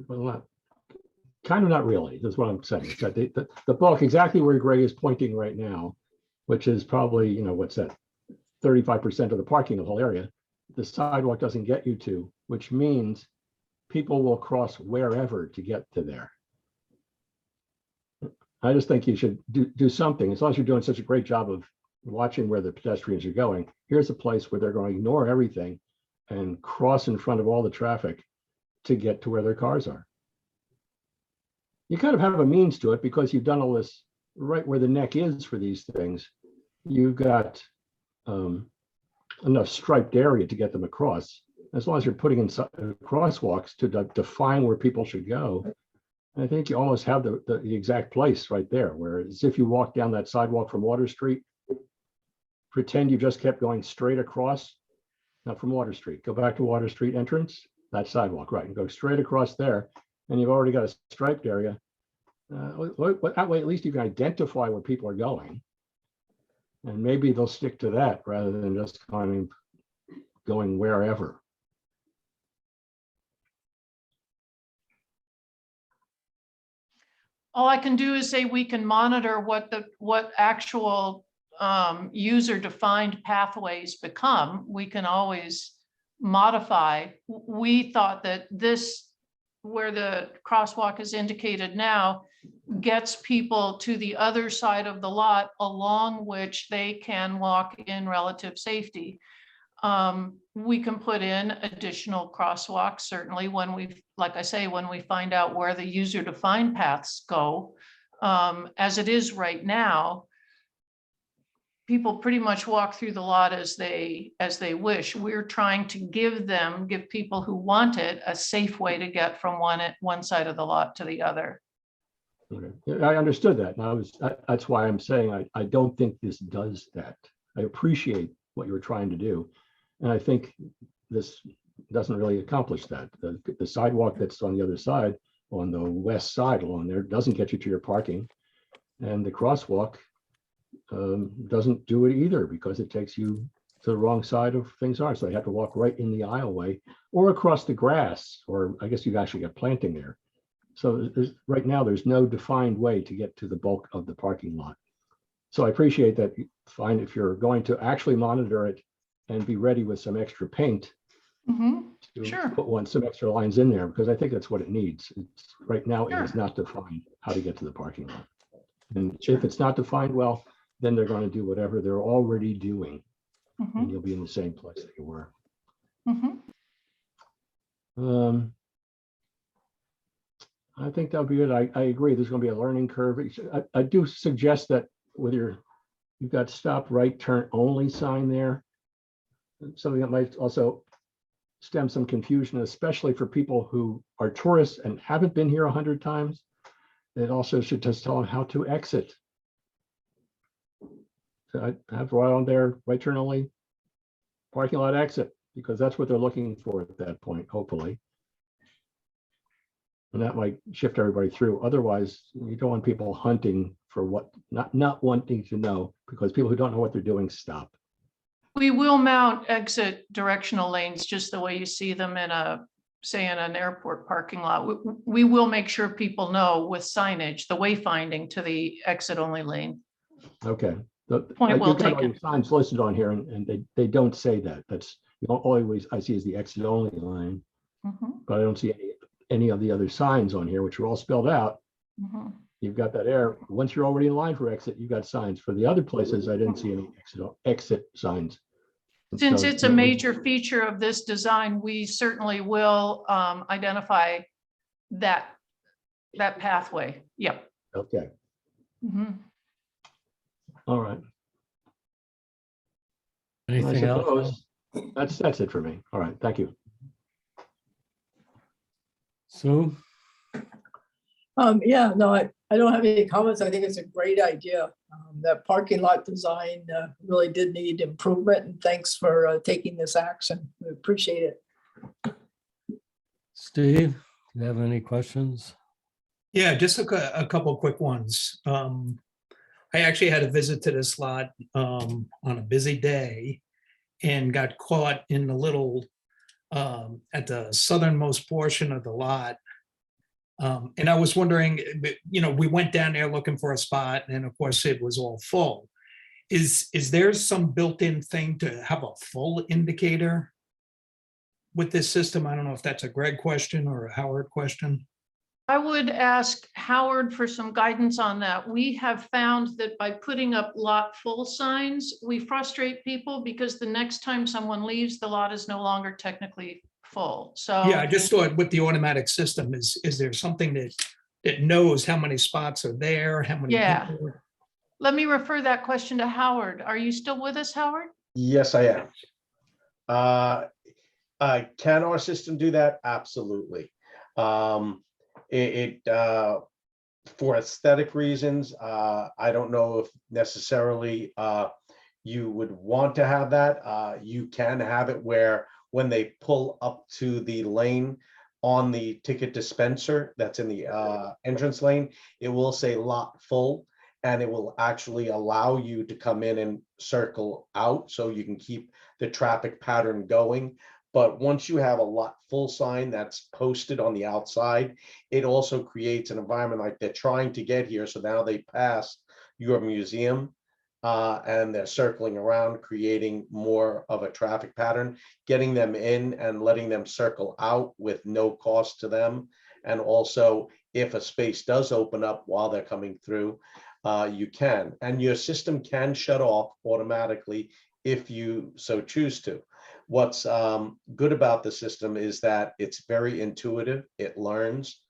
Well, kind of not really, that's what I'm saying. It's that the bulk, exactly where Greg is pointing right now, which is probably, what's that, 35% of the parking of the whole area, the sidewalk doesn't get you to, which means people will cross wherever to get to there. I just think you should do something, as long as you're doing such a great job of watching where the pedestrians are going. Here's a place where they're going to ignore everything and cross in front of all the traffic to get to where their cars are. You kind of have a means to it because you've done all this right where the neck is for these things. You've got enough striped area to get them across. As long as you're putting in crosswalks to define where people should go, I think you almost have the exact place right there. Whereas if you walk down that sidewalk from Water Street, pretend you just kept going straight across, not from Water Street, go back to Water Street entrance, that sidewalk, right, and go straight across there, and you've already got a striped area. That way, at least you can identify where people are going. And maybe they'll stick to that rather than just kind of going wherever. All I can do is say we can monitor what actual user-defined pathways become. We can always modify. We thought that this, where the crosswalk is indicated now, gets people to the other side of the lot along which they can walk in relative safety. We can put in additional crosswalks, certainly when like I say, when we find out where the user-defined paths go. As it is right now, people pretty much walk through the lot as they wish. We're trying to give people who want it a safe way to get from one side of the lot to the other. Okay. I understood that. And that's why I'm saying I don't think this does that. I appreciate what you were trying to do. And I think this doesn't really accomplish that. The sidewalk that's on the other side, on the west side along there, doesn't get you to your parking. And the crosswalk doesn't do it either because it takes you to the wrong side of things are. So they have to walk right in the aisleway or across the grass, or I guess you've actually got planting there. So right now, there's no defined way to get to the bulk of the parking lot. So I appreciate that. Fine, if you're going to actually monitor it and be ready with some extra paint Mhm. to Sure. put some extra lines in there, because I think that's what it needs. Right now, it is Sure. not defined how to get to the parking lot. And if it's not defined, well, then they're going to do whatever they're already doing, and Mhm. you'll be in the same place that you were. Mhm. I think that'll be good. I agree. There's going to be a learning curve. I do suggest that with you've got stop, right, turn only sign there. Something that might also stem some confusion, especially for people who are tourists and haven't been here 100 times. It also should just tell them how to exit. So I have right on there, right turn only, parking lot exit, because that's what they're looking for at that point, hopefully. And that might shift everybody through. Otherwise, you don't want people hunting for what, not wanting to know, because people who don't know what they're doing stop. We will mount exit directional lanes just the way you see them in say in an airport parking lot. We will make sure people know with signage, the wayfinding to the exit only lane. Okay. Point well You've got all taken. your signs listed on here, and they don't say that. That's the always I see is the exit only line, Mhm. but I don't see any of the other signs on here, which are all spelled out. Mhm. You've got that error. Once you're already in line for exit, you've got signs. For the other places, I didn't see any exit signs. And Since so, it's a major feature of this design, we certainly will identify that pathway. Yep. Okay, Mhm. all right. I Anything else? suppose that's it for me. All right, thank you. Sue? Yeah, no, I don't have any comments. I think it's a great idea. That parking lot design really did need improvement, and thanks for taking this action. We appreciate it. Steve, do you have any questions? Yeah, just a couple of quick ones. I actually had a visit to this lot on a busy day and got caught in the little, at the southernmost portion of the lot. And I was wondering, we went down there looking for a spot, and of course it was all full. Is there some built-in thing to have a full indicator with this system? I don't know if that's a Greg question or a Howard question. I would ask Howard for some guidance on that. We have found that by putting up lot full signs, we frustrate people because the next time someone leaves, the lot is no longer technically full. So Yeah, I just thought with the automatic system, is there something that knows how many spots are there, how many Yeah. people? let me refer that question to Howard. Are you still with us, Howard? Yes, I am. Can our system do that? Absolutely. For aesthetic reasons, I don't know if necessarily you would want to have that. You can have it where when they pull up to the lane on the ticket dispenser that's in the entrance lane, it will say lot full, and it will actually allow you to come in and circle out so you can keep the traffic pattern going. But once you have a lot full sign that's posted on the outside, it also creates an environment like they're trying to get here. So now they pass your museum and they're circling around, creating more of a traffic pattern, getting them in and letting them circle out with no cost to them. And also, if a space does open up while they're coming through, you can. And your system can shut off automatically if you so choose to. What's good about the system is that it's very intuitive, it learns,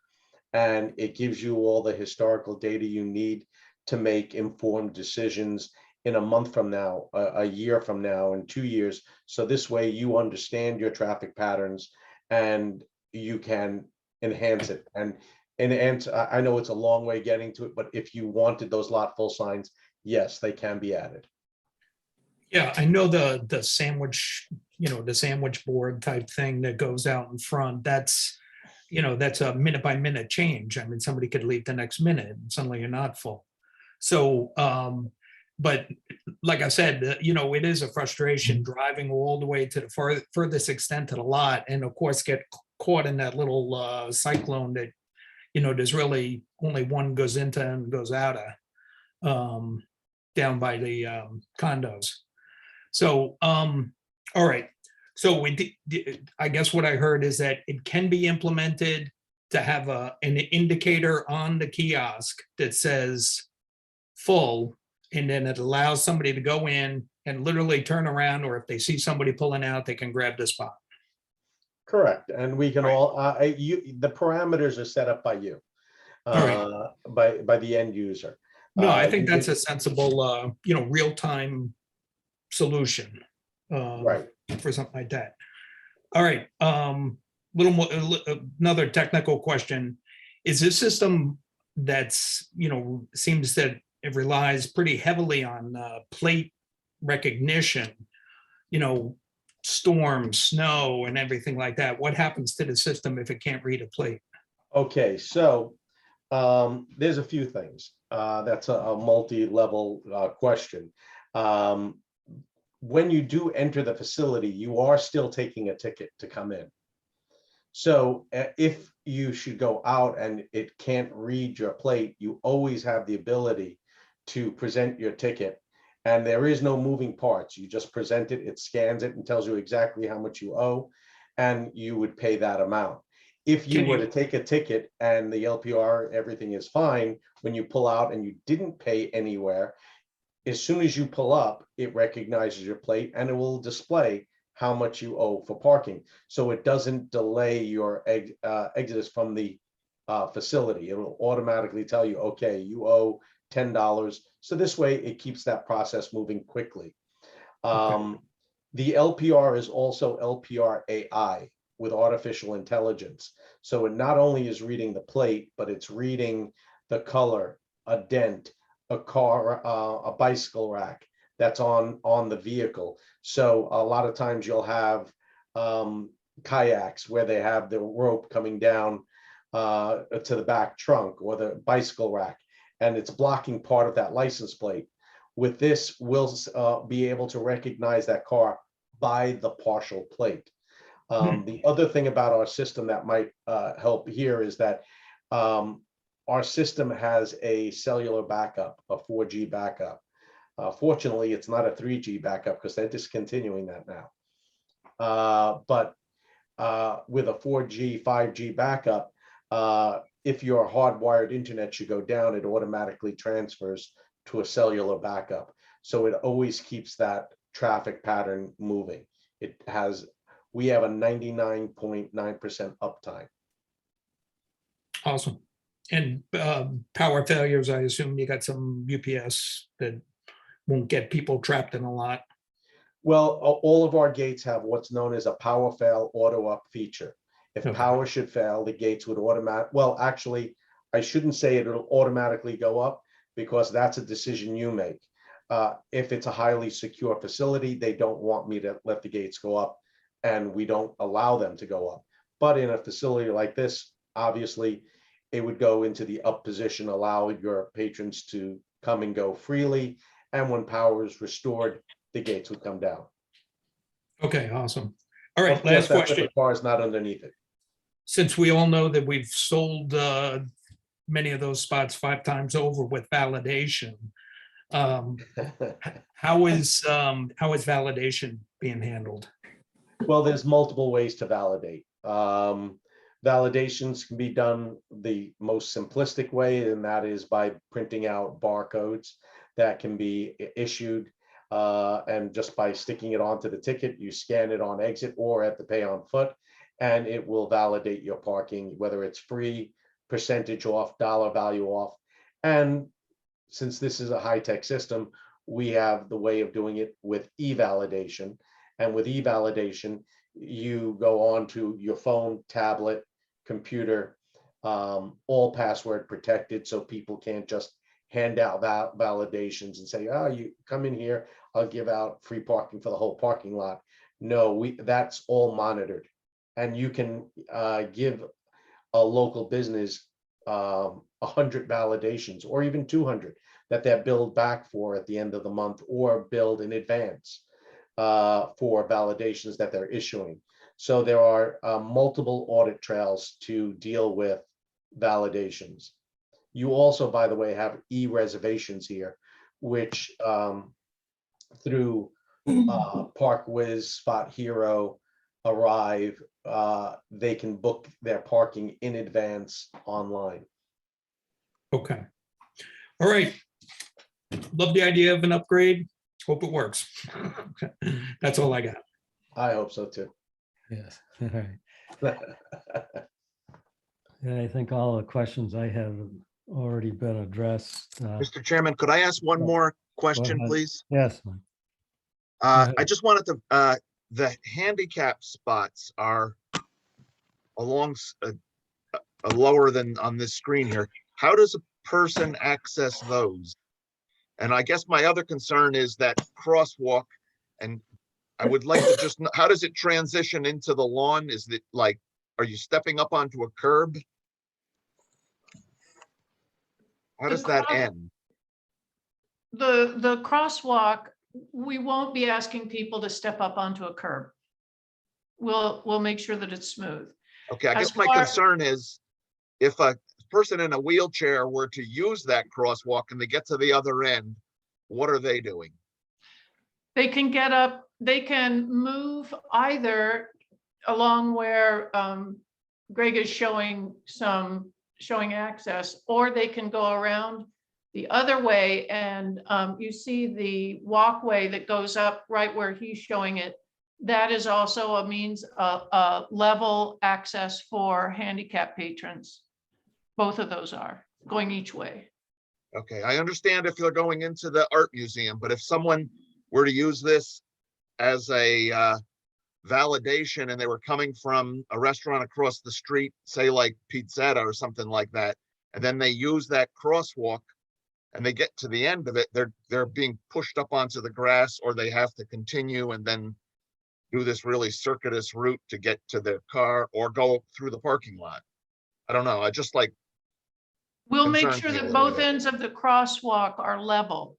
and it gives you all the historical data you need to make informed decisions in a month from now, a year from now, and 2 years. So this way you understand your traffic patterns and you can enhance it. And I know it's a long way getting to it, but if you wanted those lot full signs, yes, they can be added. Yeah, I know the sandwich, the sandwich board type thing that goes out in front, that's a minute by minute change. I mean, somebody could leave the next minute and suddenly you're not full. So, but like I said, it is a frustration driving all the way to the furthest extent of the lot, and of course get caught in that little cyclone that there's really only one goes into and goes out of down by the condos. So, all right. So I guess what I heard is that it can be implemented to have an indicator on the kiosk that says full, and then it allows somebody to go in and literally turn around, or if they see somebody pulling out, they can grab the spot. Correct, and we can Right. all, the parameters are set up by you, All by the end user. No, I think You that's can- a sensible, real-time solution. Right. For something like that. All right, little more, another technical question. Is this system that's, seems that it relies pretty heavily on plate recognition, storm, snow and everything like that? What happens to the system if it can't read a plate? Okay, so there's a few things. That's a multi-level question. When you do enter the facility, you are still taking a ticket to come in. So if you should go out and it can't read your plate, you always have the ability to present your ticket. And there is no moving parts. You just present it, it scans it and tells you exactly how much you owe, and you would pay that amount. If you were to take a ticket and the LPR, everything is fine, when you pull out and you didn't pay anywhere, as soon as you pull up, it recognizes your plate and it will display how much you owe for parking. So it doesn't delay your exodus from the facility. It will automatically tell you, okay, you owe $10. So this way it keeps that process moving quickly. Okay. The LPR is also LPR AI with artificial intelligence. So it not only is reading the plate, but it's reading the color, a dent, a car, a bicycle rack that's on the vehicle. So a lot of times you'll have kayaks where they have the rope coming down to the back trunk, or the bicycle rack, and it's blocking part of that license plate. With this, we'll be able to recognize that car by the partial plate. The other thing about our system that might help here is that our system has a cellular backup, a 4G backup. Fortunately, it's not a 3G backup because they're discontinuing that now. But with a 4G, 5G backup, if your hardwired internet should go down, it automatically transfers to a cellular backup. So it always keeps that traffic pattern moving. We have a 99.9% uptime. Awesome. And power failures, I assume you got some UPS that won't get people trapped in a lot. Well, all of our gates have what's known as a power fail auto up feature. If Okay. power should fail, the gates would well, actually, I shouldn't say it'll automatically go up, because that's a decision you make. If it's a highly secure facility, they don't want me to let the gates go up, and we don't allow them to go up. But in a facility like this, obviously, it would go into the up position, allow your patrons to come and go freely. And when power is restored, the gates would come down. Okay, awesome. All right, Of course, last that's if question. the car is not underneath it. Since we all know that we've sold many of those spots 5 times over with validation, how is validation being handled? Well, there's multiple ways to validate. Validations can be done the most simplistic way, and that is by printing out barcodes that can be issued, and just by sticking it onto the ticket, you scan it on exit or at the pay on foot, and it will validate your parking, whether it's free, percentage off, dollar value off. And since this is a high-tech system, we have the way of doing it with e-validation. And with e-validation, you go on to your phone, tablet, computer, all password protected, so people can't just hand out validations and say, oh, you come in here, I'll give out free parking for the whole parking lot. No, that's all monitored. And you can give a local business 100 validations, or even 200 that they're billed back for at the end of the month, or billed in advance for validations that they're issuing. So there are multiple audit trails to deal with validations. You also, by the way, have e-reservations here, which through ParkWiz, Spot Hero, Arrive, they can book their parking in advance online. Okay. All right. Love the idea of an upgrade. Hope it works. That's all I got. I hope so too. Yes, all right. Yeah, I think all the questions I have already been addressed. Mr. Chairman, could I ask one more question, ahead. please? Yes, Mike. I ahead. just wanted to, the handicap spots are along lower than on this screen here. How does a person access those? And I guess my other concern is that crosswalk, and I would like to just know, how does it transition into the lawn? Is it like, are you stepping up onto a curb? How The does that cross- end? The crosswalk, we won't be asking people to step up onto a curb. We'll make sure that it's smooth. Okay, I As guess my far- concern is if a person in a wheelchair were to use that crosswalk and they get to the other end, what are they doing? They can get up, they can move either along where Greg is showing access, or they can go around the other way, and you see the walkway that goes up right where he's showing it. That is also a means of level access for handicap patrons. Both of those are going each way. Okay, I understand if you're going into the art museum, but if someone were to use this as a validation and they were coming from a restaurant across the street, say like Pizzetta or something like that, and then they use that crosswalk and they get to the end of it, they're being pushed up onto the grass, or they have to continue and then do this really circuitous route to get to their car or go through the parking lot. I don't know. I just like, We'll make Concerns sure me a that little both bit. ends of the crosswalk are level.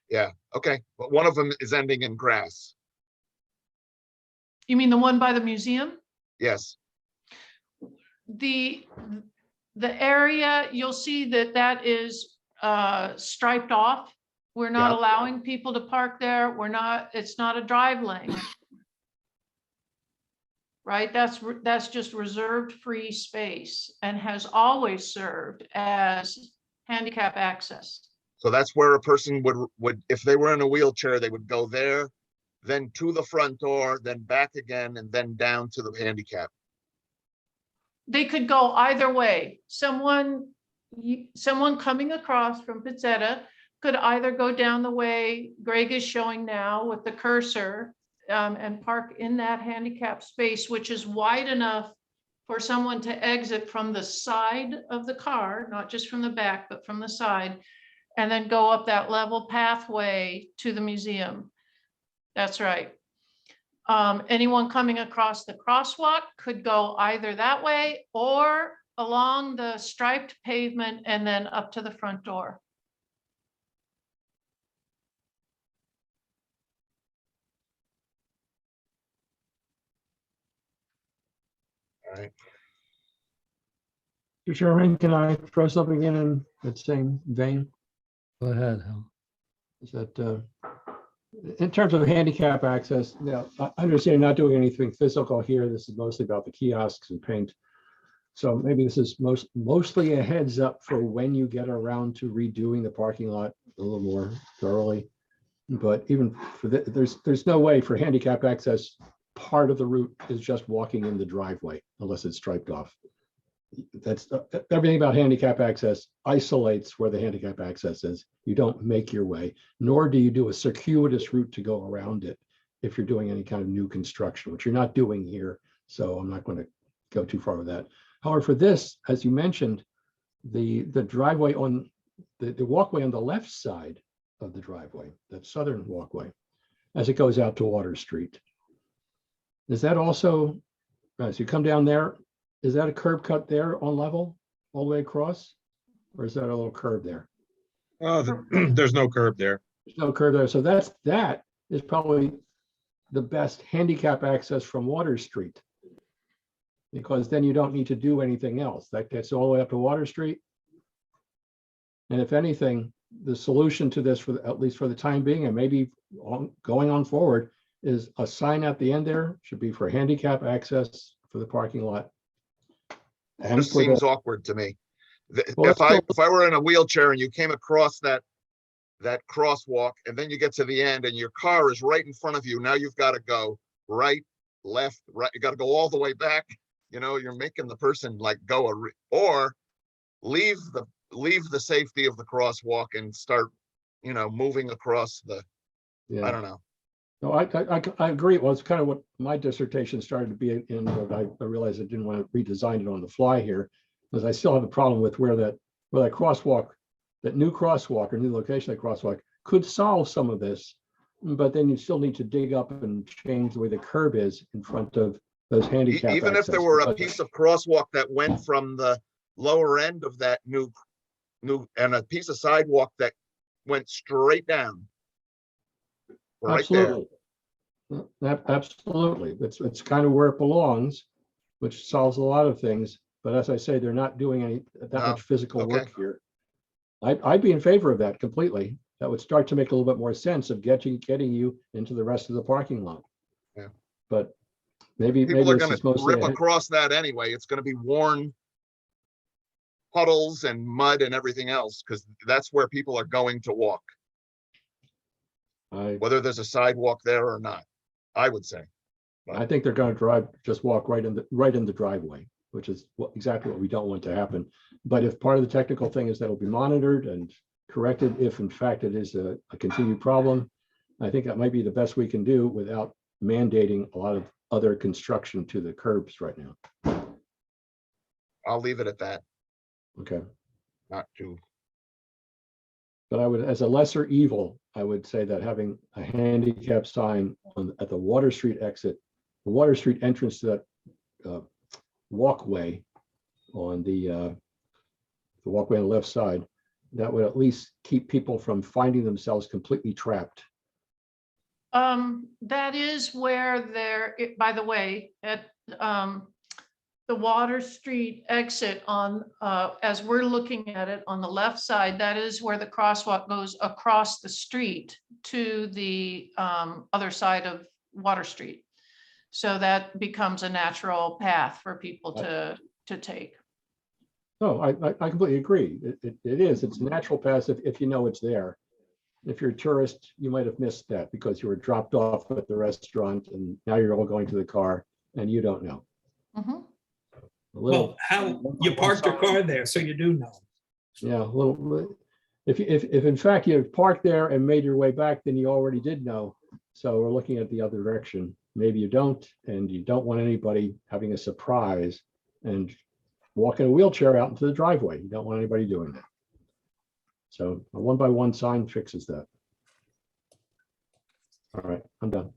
yeah, okay, but one of them is ending in grass. You mean the one by the museum? Yes, The area, you'll see that is striped off. We're not Yeah. allowing people to park there. It's not a drive lane. Right? That's just reserved free space and has always served as handicap access. so that's where a person would, if they were in a wheelchair, they would go there, then to the front door, then back again, and then down to the handicap. They could go either way. Someone coming across from Pizzetta could either go down the way Greg is showing now with the cursor and park in that handicap space, which is wide enough for someone to exit from the side of the car, not just from the back, but from the side, and then go up that level pathway to the museum. That's right. Anyone coming across the crosswalk could go either that way or along the striped pavement and then up to the front door. All right, Mr. Chairman, can I throw something in that same vein? Go ahead, Hal. Is that in terms of handicap access, now, I understand you're not doing anything physical here. This is mostly about the kiosks and paint. So maybe this is mostly a heads up for when you get around to redoing the parking lot a little more thoroughly. But even for there's no way for handicap access, part of the route is just walking in the driveway unless it's striped off. That's everything about handicap access isolates where the handicap access is. You don't make your way, nor do you do a circuitous route to go around it if you're doing any kind of new construction, which you're not doing here. So I'm not going to go too far with that. However, for this, as you mentioned, the driveway on the walkway on the left side of the driveway, that southern walkway, as it goes out to Water Street. Is that also, as you come down there, is that a curb cut there on level all the way across? Or is that a little curb there? There's no curb there. There's no curb there. So that is probably the best handicap access from Water Street. because then you don't need to do anything else. That gets all the way up to Water Street. And if anything, the solution to this, at least for the time being, and maybe going on forward, is a sign at the end there should be for handicap access for the parking lot. And Just for seems the, awkward to me. Well, If let's I were in a wheelchair and you came across that crosswalk and then you get to the end and your car is right in front of you, now you've got to go right, left, right, you got to go all the way back. You know, you're making the person like go or leave the safety of the crosswalk and start, you know, moving across the, I yeah, don't know. no, I agree. Well, it's kind of what my dissertation started to be in, but I realized I didn't want to redesign it on the fly here, because I still have a problem with where that crosswalk, that new crosswalk or new location of crosswalk could solve some of this, but then you still need to dig up and change the way the curb is in front of those handicap Even if there access, were a because- piece of crosswalk that went from the lower end of that new and a piece of sidewalk that went straight down. Right there. Absolutely. Absolutely. It's kind of where it belongs, which solves a lot of things. But as I say, they're not doing that No. much physical Okay. work here. I'd be in favor of that completely. That would start to make a little bit more sense of getting you into the rest of the parking lot. Yeah. But maybe People are this gonna is mostly rip across that anyway. It's gonna be worn puddles and mud and everything else, because that's where people are going to walk, whether there's a sidewalk there or not, I would say. I think they're going to just walk right in the driveway, which is exactly what we don't want to happen. But if part of the technical thing is that it'll be monitored and corrected, if in fact it is a continued problem, I think that might be the best we can do without mandating a lot of other construction to the curbs right now. I'll leave it at that, Okay. not too. But I would, as a lesser evil, I would say that having a handicap sign at the Water Street exit, the Water Street entrance to that walkway on the walkway on the left side, that would at least keep people from finding themselves completely trapped. That is where by the way, at the Water Street exit on, as we're looking at it on the left side, that is where the crosswalk goes across the street to the other side of Water Street. So that becomes a natural path for people to take. No, I completely agree. It is. It's a natural path if you know it's there. If you're a tourist, you might have missed that because you were dropped off at the restaurant and now you're all going to the car and you don't know. Mhm. Well, how you parked your car there, so you do know. Yeah, a little. If in fact you parked there and made your way back, then you already did know. So we're looking at the other direction. Maybe you don't, and you don't want anybody having a surprise and walking a wheelchair out into the driveway. You don't want anybody doing that. So a 1x1 sign fixes that. All right, I'm done.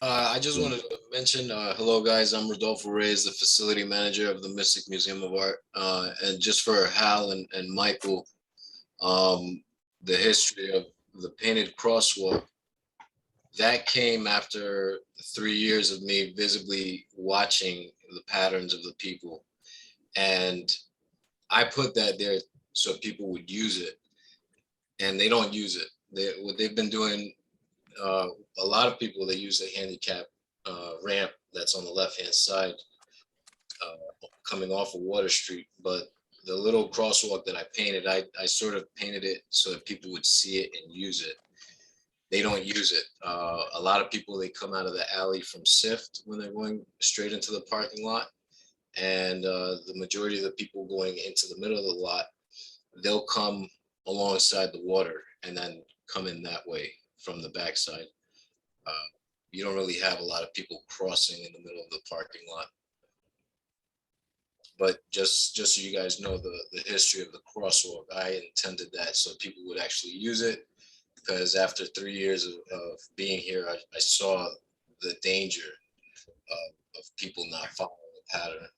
I just wanted to mention, hello guys, I'm Rodolfo Reyes, the facility manager of the Mystic Museum of Art. And just for Hal and Michael, the history of the Painted Crosswalk, that came after 3 years of me visibly watching the patterns of the people. And I put that there so people would use it, and they don't use it. What they've been doing, a lot of people, they use the handicap ramp that's on the left-hand side coming off of Water Street. But the little crosswalk that I painted, I sort of painted it so that people would see it and use it. They don't use it. A lot of people, they come out of the alley from Sift when they're going straight into the parking lot. And the majority of the people going into the middle of the lot, they'll come alongside the water and then come in that way from the backside. You don't really have a lot of people crossing in the middle of the parking lot. But just so you guys know the history of the crosswalk, I intended that so people would actually use it, because after 3 years of being here, I saw the danger of people not following the pattern.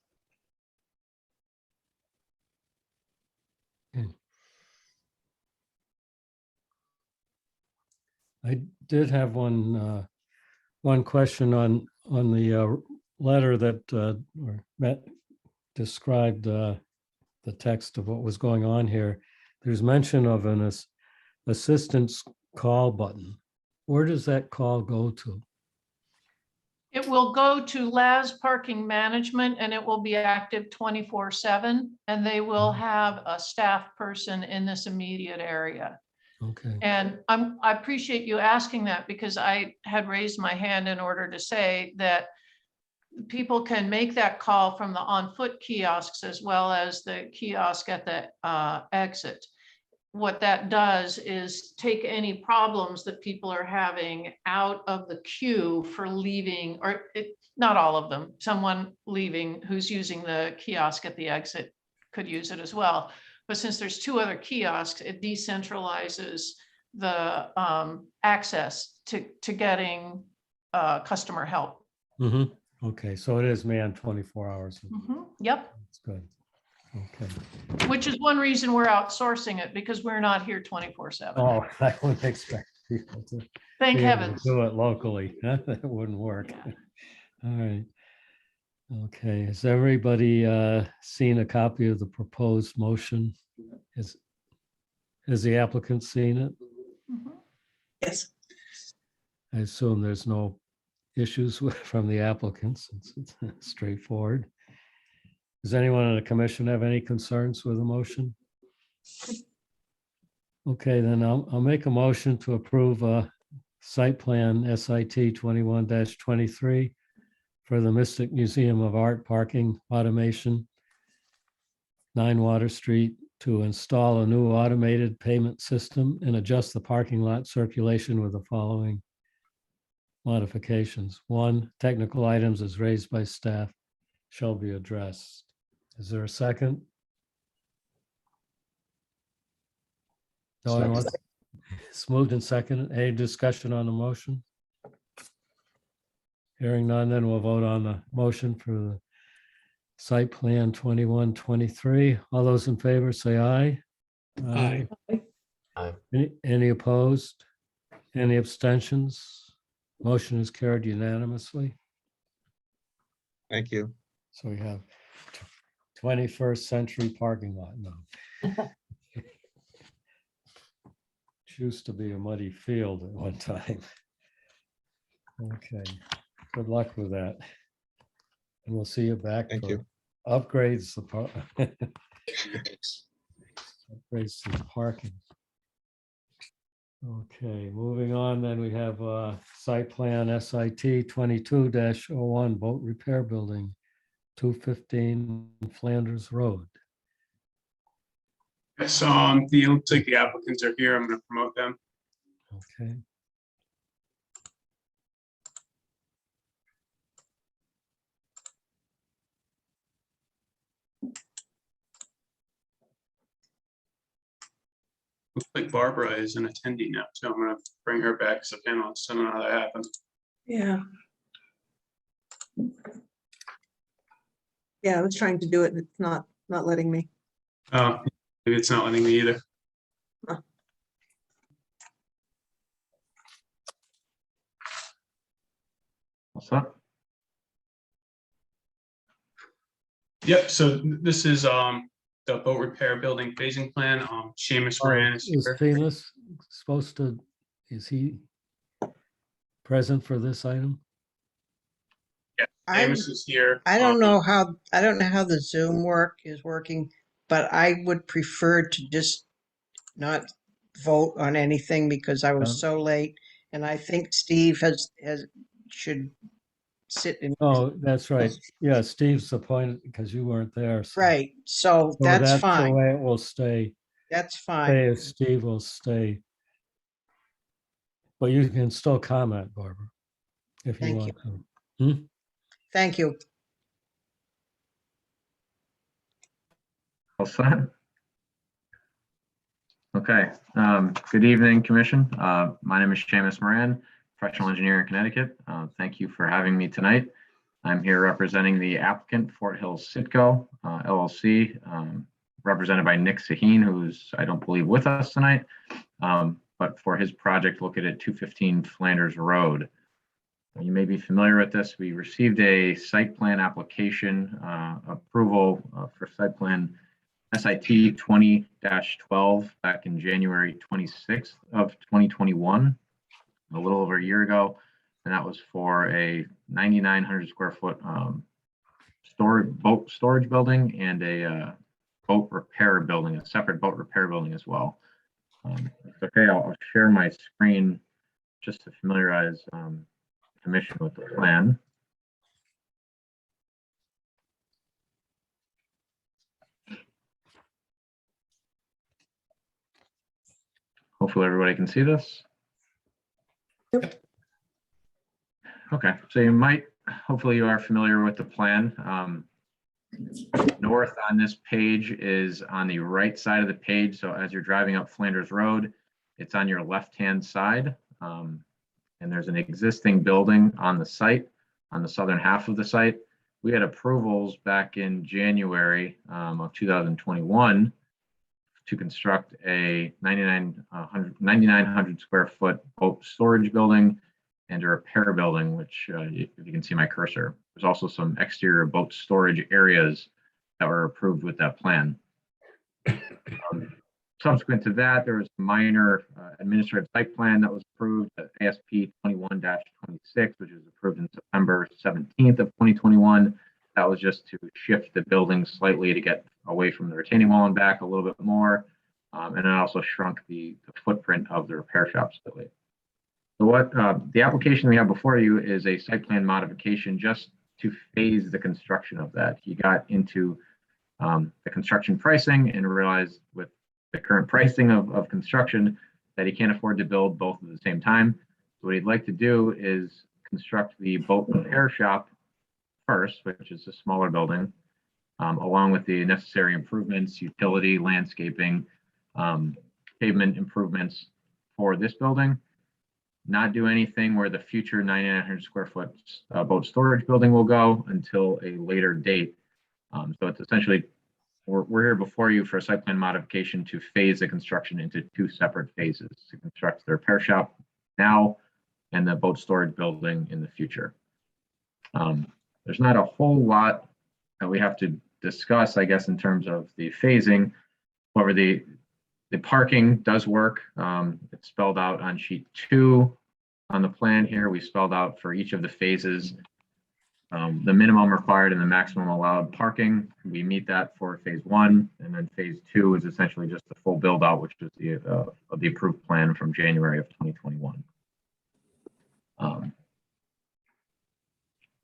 I did have one question on the letter that or Matt described the text of what was going on here, there's mention of an assistance call button. Where does that call go to? It will go to LAS Parking Management and it will be active 24/7. And they will have a staff person in this immediate area. Okay. And I appreciate you asking that because I had raised my hand in order to say that people can make that call from the on-foot kiosks as well as the kiosk at the exit. What that does is take any problems that people are having out of the queue for leaving, or not all of them, someone leaving who's using the kiosk at the exit could use it as well. But since there's two other kiosks, it decentralizes the access to getting customer help. Okay, so it is manned 24 hours. Yep. That's good. Okay. Which is one reason we're outsourcing it, because we're not here 24/7. Oh, I wouldn't expect people to Thank be able to heavens. do it locally. That wouldn't work. Yeah. All right. Okay, has everybody seen a copy of the proposed motion? Has the applicant seen it? Yes. I assume there's no issues from the applicants. It's straightforward. Does anyone on the commission have any concerns with the motion? Okay, then I'll make a motion to approve a site plan SIT 21-23 for the Mystic Museum of Art parking automation, 9 Water Street, to install a new automated payment system and adjust the parking lot circulation with the following modifications. 1, technical items as raised by staff shall be addressed. Is there a second? No, it's moved and seconded. Any discussion on the motion? Hearing none, then we'll vote on the motion for the site plan 21-23. All those in favor say aye. Aye. Any opposed? Any abstentions? Motion is carried unanimously. Thank you. So we have 21st century parking lot now. It used to be a muddy field at one time. Okay, good luck with that. And we'll see you back. Thank for you. Upgrades upgrades to the parking. Okay, moving on, then we have site plan SIT 22-01 boat repair building, 215 Flanders Road. So looks like the applicants are here. I'm going to promote them. Okay. Looks like Barbara is an attendee now, so I'm going to bring her back as a panelist. I don't know how that happened. Yeah. Yeah, I was trying to do it and it's not letting me. Oh, maybe it's not letting me either. Huh. What's up? Yep, so this is the boat repair building phasing plan. Seamus Moran is Is here. Venus supposed to, is he present for this item? Yeah, I'm- Seamus is here. I don't know how the Zoom is working, but I would prefer to just not vote on anything because I was so late. And I think Steve should sit in. Oh, that's right. Yeah, Steve's appointed because you weren't there. So- Right, so so that's The fine. way it will stay. That's Stay fine. as Steve will stay. But you can still comment, Barbara, if you Thank want to. Thank you. All set? Okay, good evening, Commission. My name is Seamus Moran, professional engineer in Connecticut. Thank you for having me tonight. I'm here representing the applicant, Fort Hills Sitco LLC, represented by Nick Saheen, who's, I don't believe, with us tonight, but for his project located at 215 Flanders Road. You may be familiar with this. We received a site plan application approval for site plan SIT 20-12 back in January 26th of 2021, a little over a year ago. And that was for a 9,900 square foot boat storage building and a boat repair building, a separate boat repair building as well. Okay, I'll share my screen just to familiarize Commission with the plan. Hopefully everybody can see this. Okay, so you might, hopefully you are familiar with the plan. North on this page is on the right side of the page. So as you're driving up Flanders Road, it's on your left-hand side. And there's an existing building on the site, on the southern half of the site. We had approvals back in January of 2021 to construct a 9,900 square foot boat storage building and a repair building, which if you can see my cursor, there's also some exterior boat storage areas that were approved with that plan. Subsequent to that, there was a minor administrative site plan that was approved, ASP 21-26, which was approved in September 17th of 2021. That was just to shift the building slightly to get away from the retaining wall and back a little bit more. And it also shrunk the footprint of the repair shop slightly. So what the application we have before you is a site plan modification just to phase the construction of that. He got into the construction pricing and realized with the current pricing of construction that he can't afford to build both at the same time. So what he'd like to do is construct the boat repair shop first, which is a smaller building, along with the necessary improvements, utility, landscaping, pavement improvements for this building. Not do anything where the future 9,900 square foot boat storage building will go until a later date. So it's essentially, we're here before you for a site plan modification to phase the construction into two separate phases, to construct the repair shop now and the boat storage building in the future. There's not a whole lot that we have to discuss, I guess, in terms of the phasing. However, the parking does work. It's spelled out on sheet 2 on the plan here. We spelled out for each of the phases the minimum required and the maximum allowed parking. We meet that for phase 1, and then phase 2 is essentially just the full build out, which is the approved plan from January of 2021. I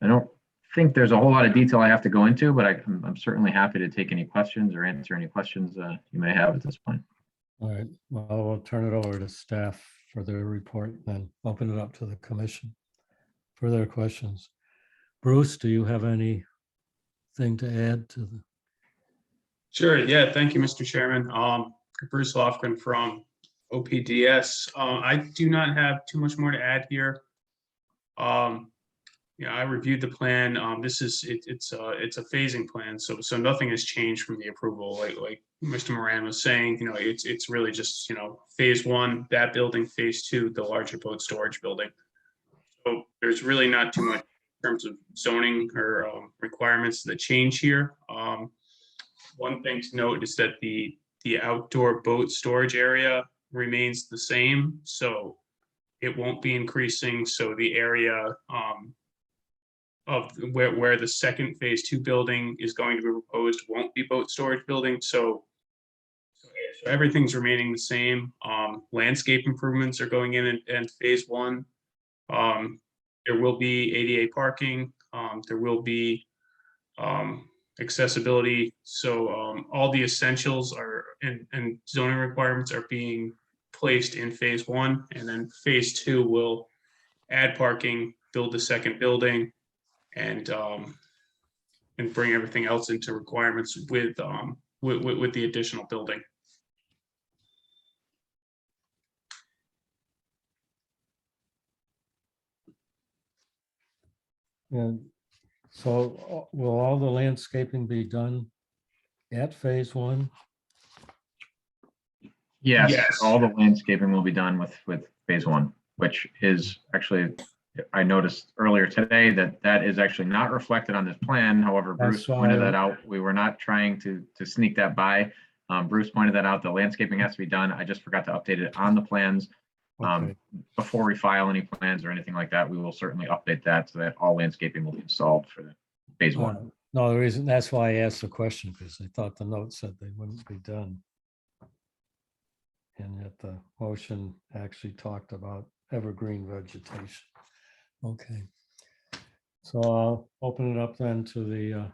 don't think there's a whole lot of detail I have to go into, but I'm certainly happy to take any questions or answer any questions you may have at this point. All right, well, we'll turn it over to staff for their report, then open it up to the commission for their questions. Bruce, do you have anything to add to the? Sure, yeah, thank you, Mr. Chairman. Bruce Lofgren from OPDS. I do not have too much more to add here. Yeah, I reviewed the plan. This is it's a phasing plan, so nothing has changed from the approval. Like Mr. Moran was saying, it's really just phase 1, that building, phase 2, the larger boat storage building. So there's really not too much in terms of zoning or requirements that change here. One thing to note is that the outdoor boat storage area remains the same, so it won't be increasing. So the area of where the second phase 2 building is going to be proposed won't be boat storage building. So everything's remaining the same. Landscape improvements are going in phase 1. There will be ADA parking. There will be accessibility. So all the essentials are and zoning requirements are being placed in phase 1, and then phase 2 will add parking, build the second building, and bring everything else into requirements with the additional building. And so will all the landscaping be done at phase 1? Yes, Yes. all the landscaping will be done with phase 1, which is actually, I noticed earlier today that that is actually not reflected on this plan. However, Bruce That's why pointed that out. We were not trying to sneak that by. Bruce pointed that out. The landscaping has to be done. I just forgot to update it on the plans. Okay. Before we file any plans or anything like that, we will certainly update that so that all landscaping will be installed for the phase one. No, the reason, that's why I asked the question, because I thought the note said they wouldn't be done. And yet the motion actually talked about evergreen vegetation. Okay. So I'll open it up then to the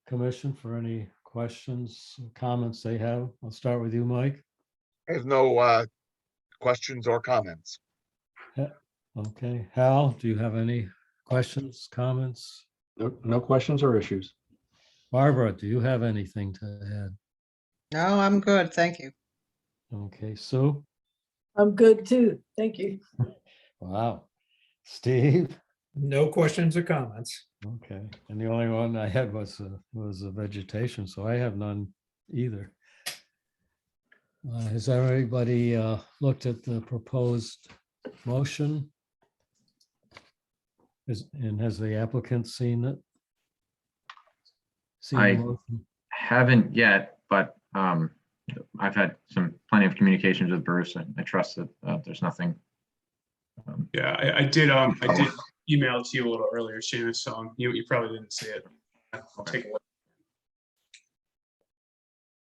commission for any questions, comments they have. I'll start with you, Mike. There's no questions or comments. Okay, Hal, do you have any questions, comments? No questions or issues. Barbara, do you have anything to add? No, I'm good. Thank you. Okay, Sue? I'm good too. Thank you. Wow. Steve? No questions or comments. Okay, and the only one I had was a vegetation, so I have none either. Has everybody looked at the proposed motion? And has the applicant seen it? Seen the I- motion? Haven't yet, but I've had plenty of communications with Bruce, and I trust that there's nothing. Yeah, I did email it to you a little earlier, Seamus, so you probably didn't see it. I'll take a look.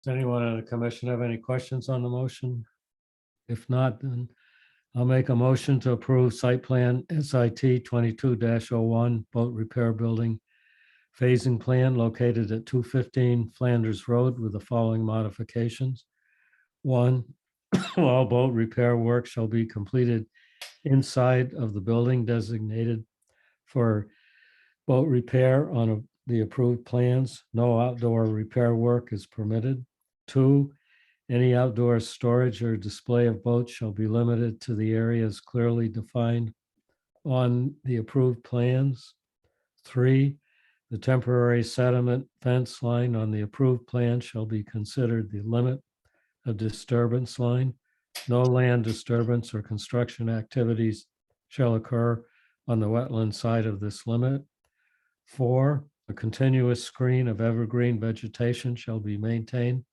Does anyone on the commission have any questions on the motion? If not, then I'll make a motion to approve site plan SIT 22-01 boat repair building phasing plan located at 215 Flanders Road with the following modifications. 1, all boat repair work shall be completed inside of the building designated for boat repair on the approved plans. No outdoor repair work is permitted. 2, any outdoor storage or display of boats shall be limited to the areas clearly defined on the approved plans. 3, the temporary sediment fence line on the approved plan shall be considered the limit of disturbance line. No land disturbance or construction activities shall occur on the wetland side of this limit. 4, a continuous screen of evergreen vegetation shall be maintained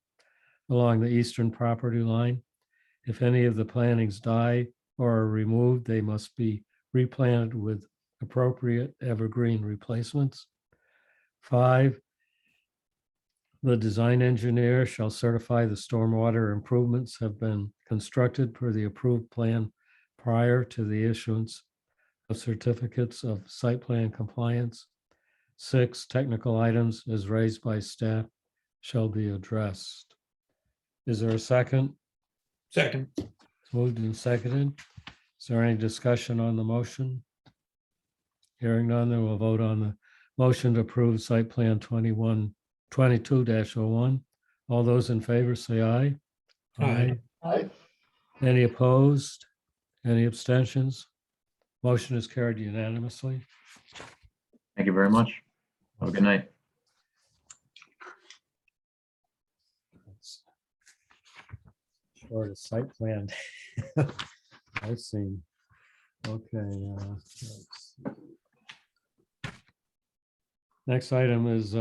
along the eastern property line. If any of the plantings die or are removed, they must be replanted with appropriate evergreen replacements. 5, the design engineer shall certify the stormwater improvements have been constructed per the approved plan prior to the issuance of certificates of site plan compliance. 6, technical items as raised by staff shall be addressed. Is there a second? Second. It's moved and seconded. Is there any discussion on the motion? Hearing none, then we'll vote on the motion to approve site plan 22-01. All those in favor say aye. Aye. Aye. Any opposed? Any abstentions? Motion is carried unanimously. Thank you very much. Have a good night. Shortest site plan I've seen. Okay. Let's see. Next item is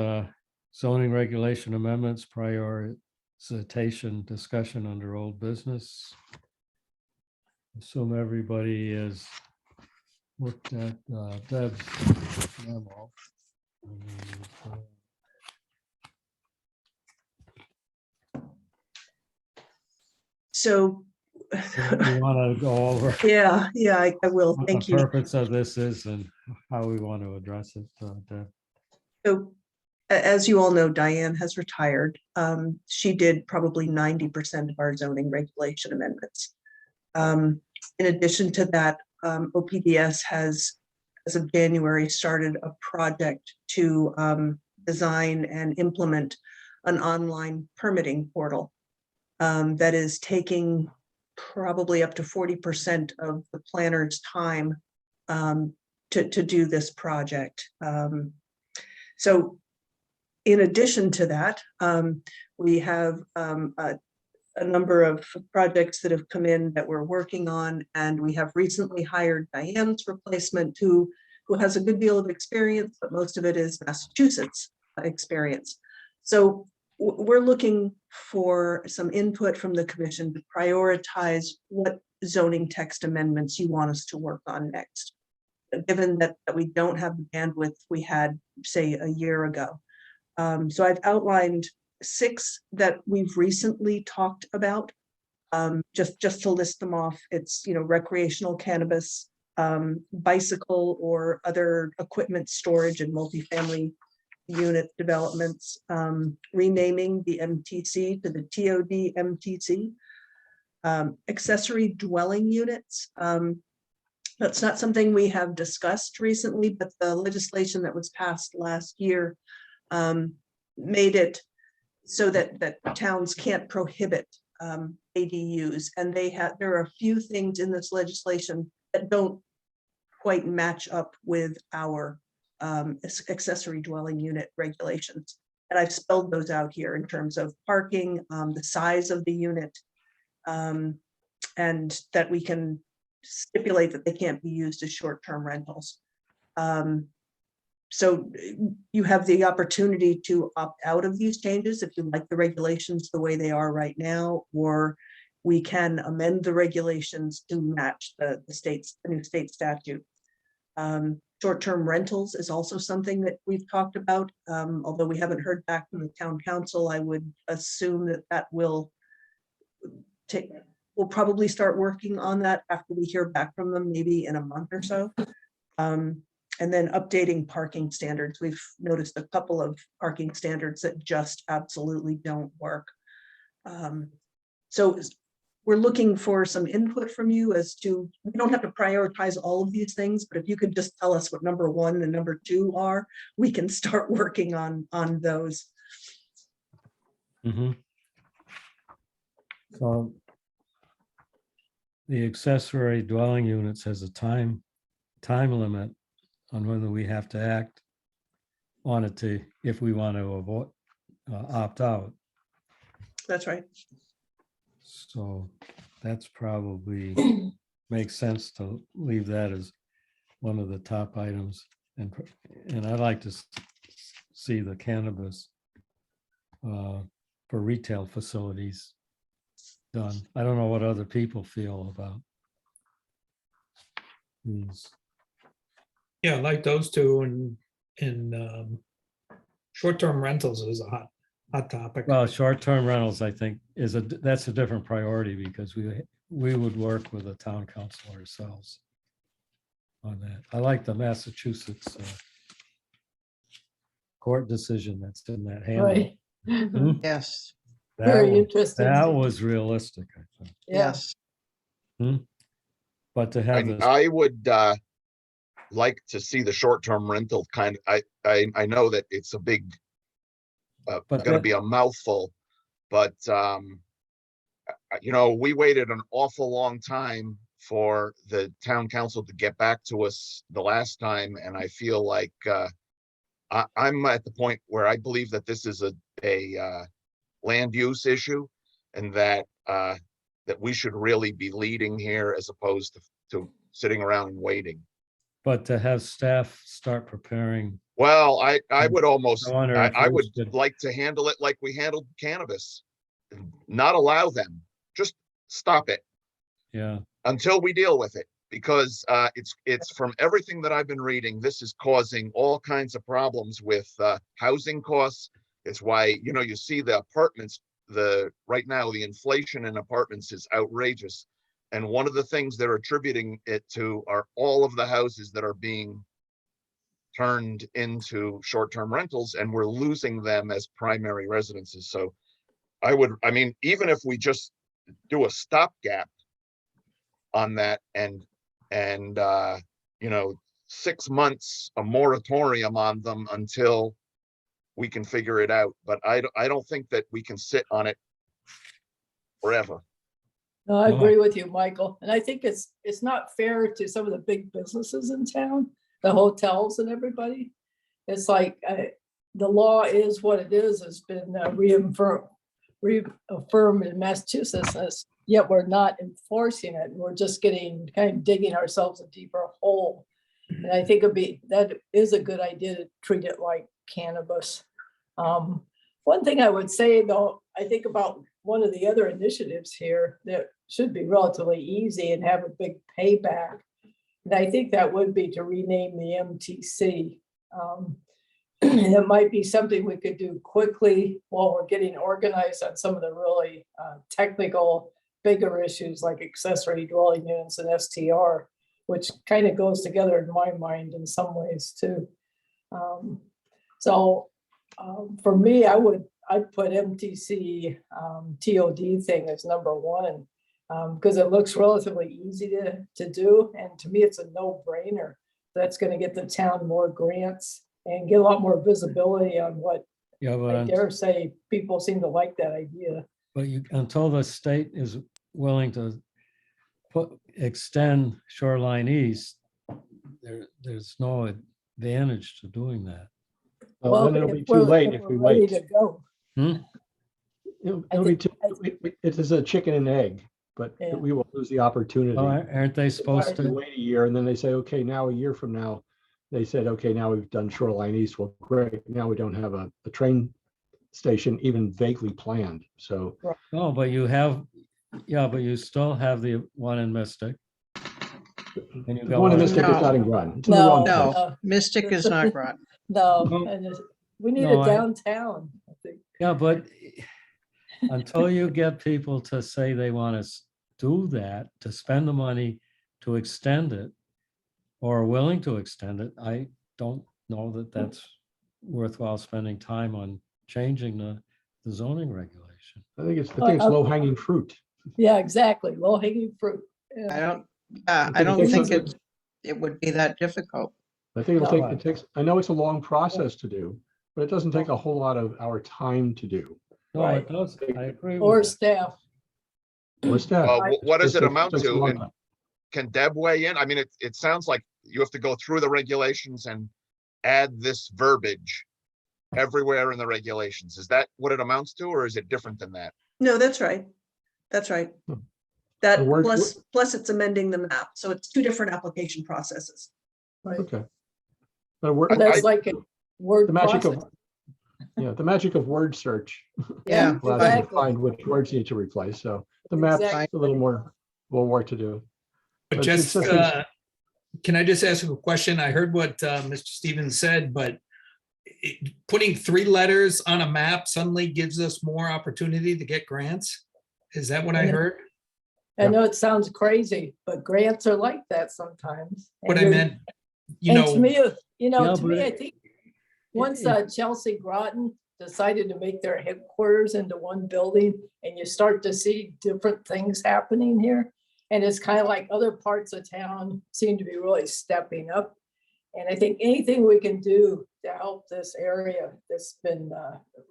zoning regulation amendments, prioritization discussion under old business. Assume everybody has looked at Deb's memo. So, You want to go over yeah, I will. what Thank the you. purpose of this is and how we want to address it, Deb? So, as you all know, Diane has retired. She did probably 90% of our zoning regulation amendments. In addition to that, OPDS has, as of January, started a project to design and implement an online permitting portal that is taking probably up to 40% of the planner's time to do this project. So in addition to that, we have a number of projects that have come in that we're working on, and we have recently hired Diane's replacement, who has a good deal of experience, but most of it is Massachusetts experience. So we're looking for some input from the commission to prioritize what zoning text amendments you want us to work on next, given that we don't have the bandwidth we had, say, a year ago. So I've outlined 6 that we've recently talked about. Just to list them off, it's, recreational cannabis, bicycle or other equipment storage and multifamily unit developments, renaming the MTC to the TOD MTC, accessory dwelling units. That's not something we have discussed recently, but the legislation that was passed last year made it so that towns can't prohibit ADUs, and there are a few things in this legislation that don't quite match up with our accessory dwelling unit regulations. And I've spelled those out here in terms of parking, the size of the unit, and that we can stipulate that they can't be used as short-term rentals. So you have the opportunity to opt out of these changes if you like the regulations the way they are right now, or we can amend the regulations to match the new state statute. Short-term rentals is also something that we've talked about. Although we haven't heard back from the town council, I would assume that we'll probably start working on that after we hear back from them, maybe in a month or so. And then updating parking standards. We've noticed a couple of parking standards that just absolutely don't work. So we're looking for some input from you as to, we don't have to prioritize all of these things, but if you could just tell us what number 1 and number 2 are, we can start working on those. So the accessory dwelling units has a time limit on whether we have to act on it if we want to avoid opt out. That's right. So that's probably makes sense to leave that as one of the top items. And I'd like to see the cannabis for retail facilities done. I don't know what other people feel about these. Yeah, like those two, and short-term rentals is a hot topic. Well, short-term rentals, I think, that's a different priority because we would work with the town council ourselves on that. I like the Massachusetts court decision that's in that handbook. Right. Yes, Very interesting. That was realistic, I think. yes. But to have this, I would like to see the short-term rental kind of, I know that it's a big, gonna be a mouthful, but we waited an awful long time for the town council to get back to us the last time, and I feel like I'm at the point where I believe that this is a land use issue, and that we should really be leading here as opposed to sitting around and waiting. but to have staff start preparing. Well, I would almost, wonder if I we would should- like to handle it like we handled cannabis. Not allow them, just stop it Yeah, until we deal with it. Because it's from everything that I've been reading, this is causing all kinds of problems with housing costs. It's why, you see the apartments, right now, the inflation in apartments is outrageous. And one of the things they're attributing it to are all of the houses that are being turned into short-term rentals, and we're losing them as primary residences. So even if we just do a stopgap on that and 6 months, a moratorium on them until we can figure it out. But I don't think that we can sit on it forever. No, I agree with you, Michael. And I think it's not fair to some of the big businesses in town, the hotels and everybody. It's like the law is what it is. It's been reaffirmed reaffirmed in Massachusetts, yet we're not enforcing it. We're just kind of digging ourselves a deeper hole. And I think that is a good idea to treat it like cannabis. One thing I would say though, I think about one of the other initiatives here that should be relatively easy and have a big payback. And I think that would be to rename the MTC. It might be something we could do quickly while we're getting organized on some of the really technical, bigger issues like accessory dwelling units and STR, which kind of goes together in my mind in some ways too. For me, I'd put MTC TOD thing as number one because it looks relatively easy to do. And to me, it's a no-brainer. That's going to get the town more grants and get a lot more visibility on what I dare say people seem to like that idea. But until the state is willing to extend Shoreline East, there's no advantage to doing that. Well, then it'll be too late if we wait. To go. It'll be too, it is a chicken and egg, but we will lose the opportunity. Oh, aren't they supposed To to? wait a year and then they say, okay, now a year from now, they said, okay, now we've done Shoreline East. Well, great. Now we don't have a train station even vaguely planned. So. No, but you have, but you still have the one in Mystic. And you The one in Mystic is not in Groton. It's in the wrong place. No, Mystic is not Groton. No, and we need a downtown, I think. Yeah, but until you get people to say they want to do that, to spend the money to extend it, or are willing to extend it, I don't know that that's worthwhile spending time on changing the zoning regulation. I think it's low hanging fruit. Yeah, exactly. Low hanging fruit. Yeah. I don't think it would be that difficult. I think it takes, I know it's a long process to do, but it doesn't take a whole lot of our time to do. No, it does. I agree. Or staff. Or staff. What does it amount Takes a to? long And time. can Deb weigh in? I mean, it sounds like you have to go through the regulations and add this verbiage everywhere in the regulations. Is that what it amounts to, or is it different than that? No, that's right. That's right. That The word- plus it's amending the map. So it's two different application processes. Right. Okay. But we're, That's like a word the magic process. of, the magic of word search. Yeah, allows you to exactly. find which words you need to replace. So the map's Exactly. a little more work to do. But But just, it's just- can I just ask a question? I heard what Mr. Stevens said, but putting 3 letters on a map suddenly gives us more opportunity to get grants? Is that what I heard? I know it sounds crazy, but grants are like that sometimes. What And I you're- meant, And to me, Yeah, to me, but I think once Chelsea Groton decided to make their headquarters into one building and you start to see different things happening here. And it's kind of like other parts of town seem to be really stepping up. And I think anything we can do to help this area that's been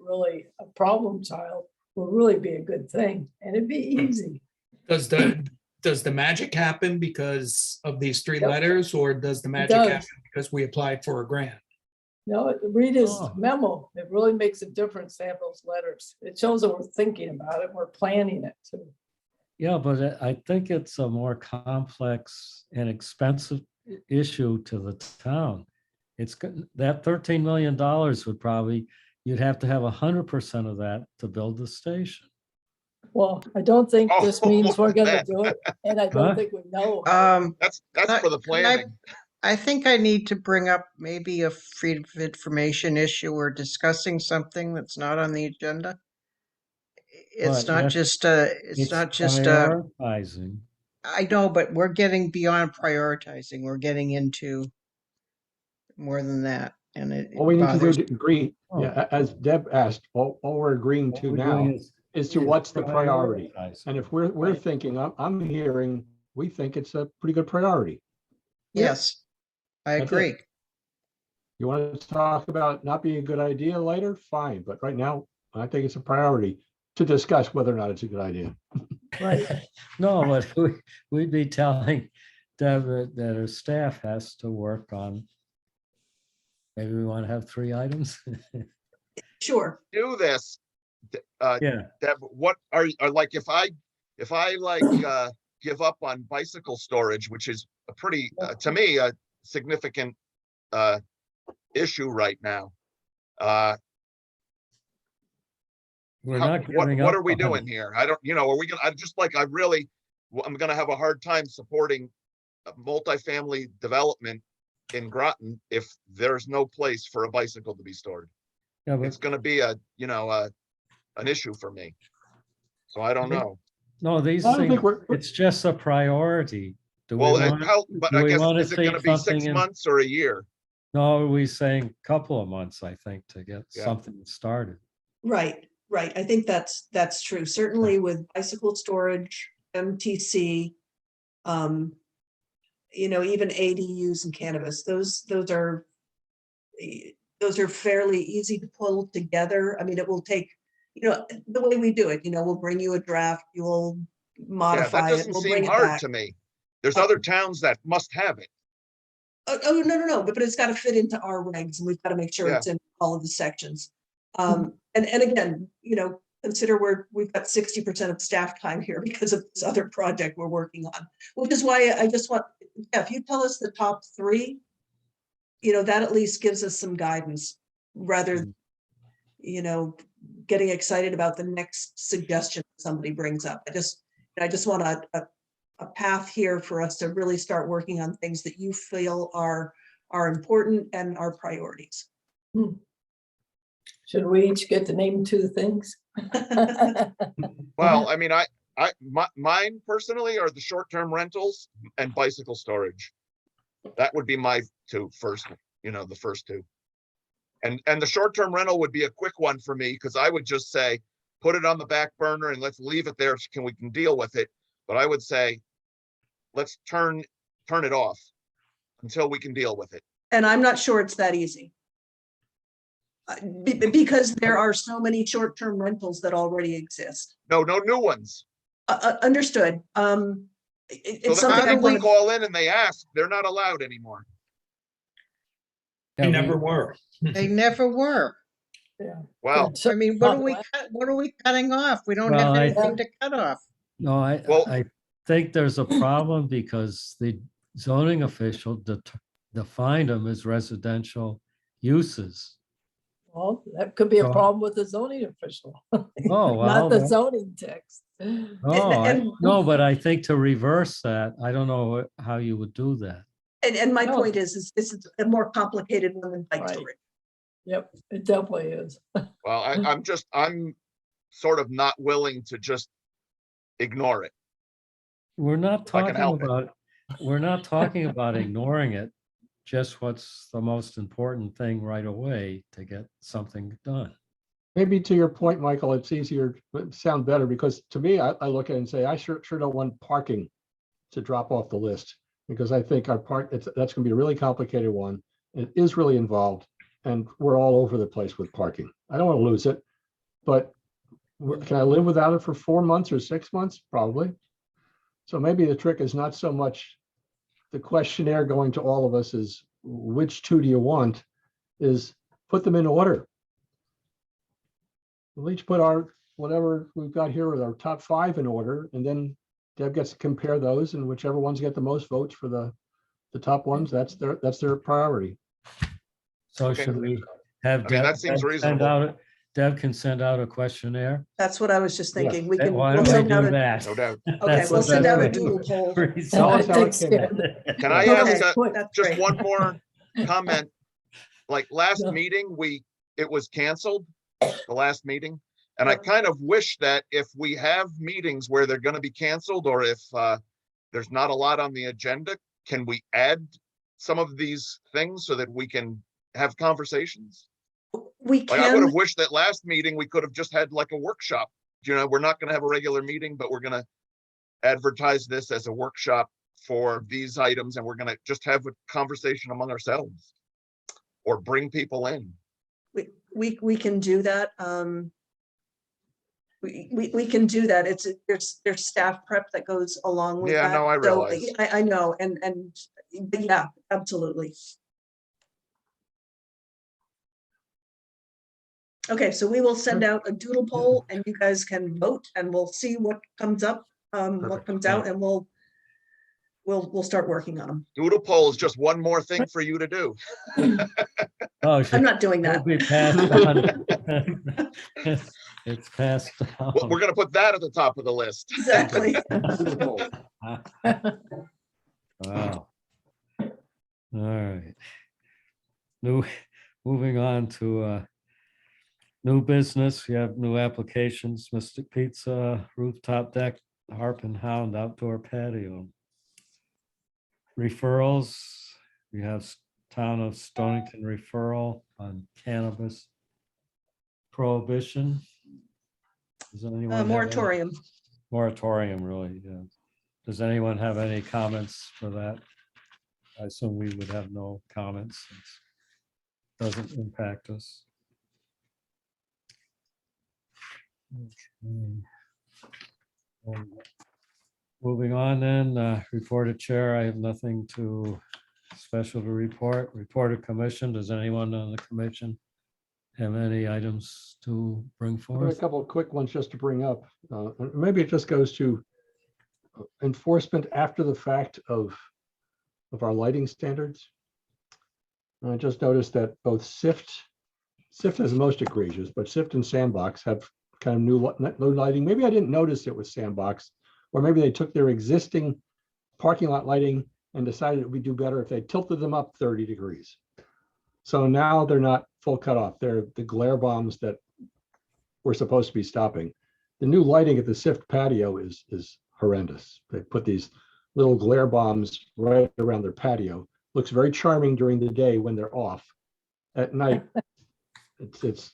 really a problem child will really be a good thing. And it'd be easy. does the magic happen because of these 3 Yep. letters, or does the magic does. happen because we applied for a grant? No, read his Oh. memo. It really makes a difference to have those letters. It shows that we're thinking about it. We're planning it too. Yeah, but I think it's a more complex and expensive issue to the town. That $13 million would probably, you'd have to have 100% of that to build the station. Well, I don't think this Oh, means we're gonna that. do it, and I Huh? don't think we know. That's I- for the planning. I think I need to bring up maybe a freedom of information issue or discussing something that's not on the agenda. It's But not yes, just prioritizing. I know, but we're getting beyond prioritizing. We're getting into more than that. And it All we need to do bothers to agree, as Deb asked, all we're agreeing What to we're now doing is to what's the priority. prioritizing. And if we're thinking, I'm hearing, we think it's a pretty good priority. Yes, I That's it. agree. You want to talk about not being a good idea later? Fine, but right now, I think it's a priority to discuss whether or not it's a good idea. Right. No, but we'd be telling Deb that her staff has to work on. Maybe we want to have 3 items. Sure. Do this. Yeah, Deb, what are like, if I like, give up on bicycle storage, which is a pretty, to me, a significant, issue right now. we're How- not giving what up are we on doing it. here? I don't, are we gonna, I just like, I'm gonna have a hard time supporting a multifamily development in Groton if there's no place for a bicycle to be stored. Yeah, It's but gonna be an issue for me. So I don't know. no, these I don't things, think we're, it's just a priority. Do we Well, want, but do I we guess, want to is it see gonna be something 6 in? months or a year? No, are we saying couple of months, I think, to get Yeah. something started. Right, right. I think that's true. Certainly with bicycle storage, MTC, even ADUs and cannabis, those are fairly easy to pull together. I mean, it will take, the way we do it, we'll bring you a draft, you'll Yeah, modify that it, doesn't we'll seem bring it hard back. to me. There's Oh. other towns that must have it. Oh, no, but it's got to fit into our regs and we've got to make sure Yeah. it's in all of the sections. And again, consider we've got 60% of staff time here because of this other project we're working on, which is why I just want, if you tell us the top 3, that at least gives us some guidance rather, getting excited about the next suggestion somebody brings up. I just want a path here for us to really start working on things that you feel are important and are priorities. Should we each get to name 2 things? Well, I mean, mine personally are the short-term rentals and bicycle storage. That would be my 2 first, the first 2. And the short-term rental would be a quick one for me, because I would just say, put it on the back burner and let's leave it there. We can deal with it. But I would say, let's turn it off until we can deal with it. And I'm not sure it's that easy. Because there are so many short-term rentals that already exist. No new ones. Understood. So It's the something I minute we want to, call in and they ask, they're not allowed anymore. They Yeah, never were. They never were. Yeah. Well, I mean, what are we cutting off? We don't Well, have I anything to cut off. No, Well- I think there's a problem because the zoning official defined them as residential uses. Well, that could be a So- problem with the zoning official, Oh, well, not the zoning text. no, but I think to reverse that, I don't know how you would do that. and my No. point is this is a more complicated one than bike Right. storage. Yep, it definitely is. Well, I'm sort of not willing to just ignore it. We're not If I can talking help it. about, we're not talking about ignoring it, just what's the most important thing right away to get something done. maybe to your point, Michael, it's easier, it sound better, because to me, I look at it and say, I sure don't want parking to drop off the list, because I think that's gonna be a really complicated one. It is really involved, and we're all over the place with parking. I don't want to lose it, but can I live without it for 4 months or 6 months? Probably. So maybe the trick is not so much the questionnaire going to all of us is which 2 do you want, is put them in order. We'll each put whatever we've got here with our top 5 in order, and then Deb gets to compare those, and whichever ones get the most votes for the top ones, that's their priority. So Okay. should we have I mean, Deb that seems send reasonable. out, Deb can send out a questionnaire? That's what I was just Yeah. thinking. We Hey, can, why we'll don't we send out do a, that? No doubt. okay, That's we'll the send best out a way to doodle poll. Tell resolve us how it Thanks, came Deb. out. Can I Okay, ask that's just great. one more comment? Like last Yeah. meeting, it was canceled, the last meeting. And I kind of wish that if we have meetings where they're going to be canceled, or if there's not a lot on the agenda, can we add some of these things so that we can have conversations? We Like I would can, have wished that last meeting, we could have just had like a workshop. We're not going to have a regular meeting, but we're going to advertise this as a workshop for these items, and we're going to just have a conversation among ourselves or bring people in. we can do that. We can do that. There's staff prep that goes along with Yeah, that. no, I So, realize. I know, but yeah, absolutely. Okay, so we will send out a doodle poll and you guys can vote and we'll see what comes up, what Perfect. comes out, and we'll start working on them. Doodle poll is just one more thing for you to do. Oh, I'm not doing it'll that. be passed on. It's passed We're on. gonna put that at the top of the list. Exactly. Wow. All right. Moving on to new business. We have new applications, Mystic Pizza, rooftop deck, Harp and Hound outdoor patio. Referrals, we have Town of Stonington referral on cannabis prohibition. Does anyone have any- Moratorium. Moratorium, really, yeah. Does anyone have any comments for that? I assume we would have no comments since it doesn't impact us. Okay. Moving on then, reported chair, I have nothing special to report. Reported commission, does anyone on the commission have any items to bring I have a forth? couple of quick ones just to bring up. Maybe it just goes to enforcement after the fact of our lighting standards. I just noticed that both SIFT is the most egregious, but SIFT and Sandbox have kind of new lighting. Maybe I didn't notice it was Sandbox, or maybe they took their existing parking lot lighting and decided it would do better if they tilted them up 30 degrees. So now they're not full cutoff. They're the glare bombs that we're supposed to be stopping. The new lighting at the SIFT patio is horrendous. They put these little glare bombs right around their patio. Looks very charming during the day when they're off. At night, it's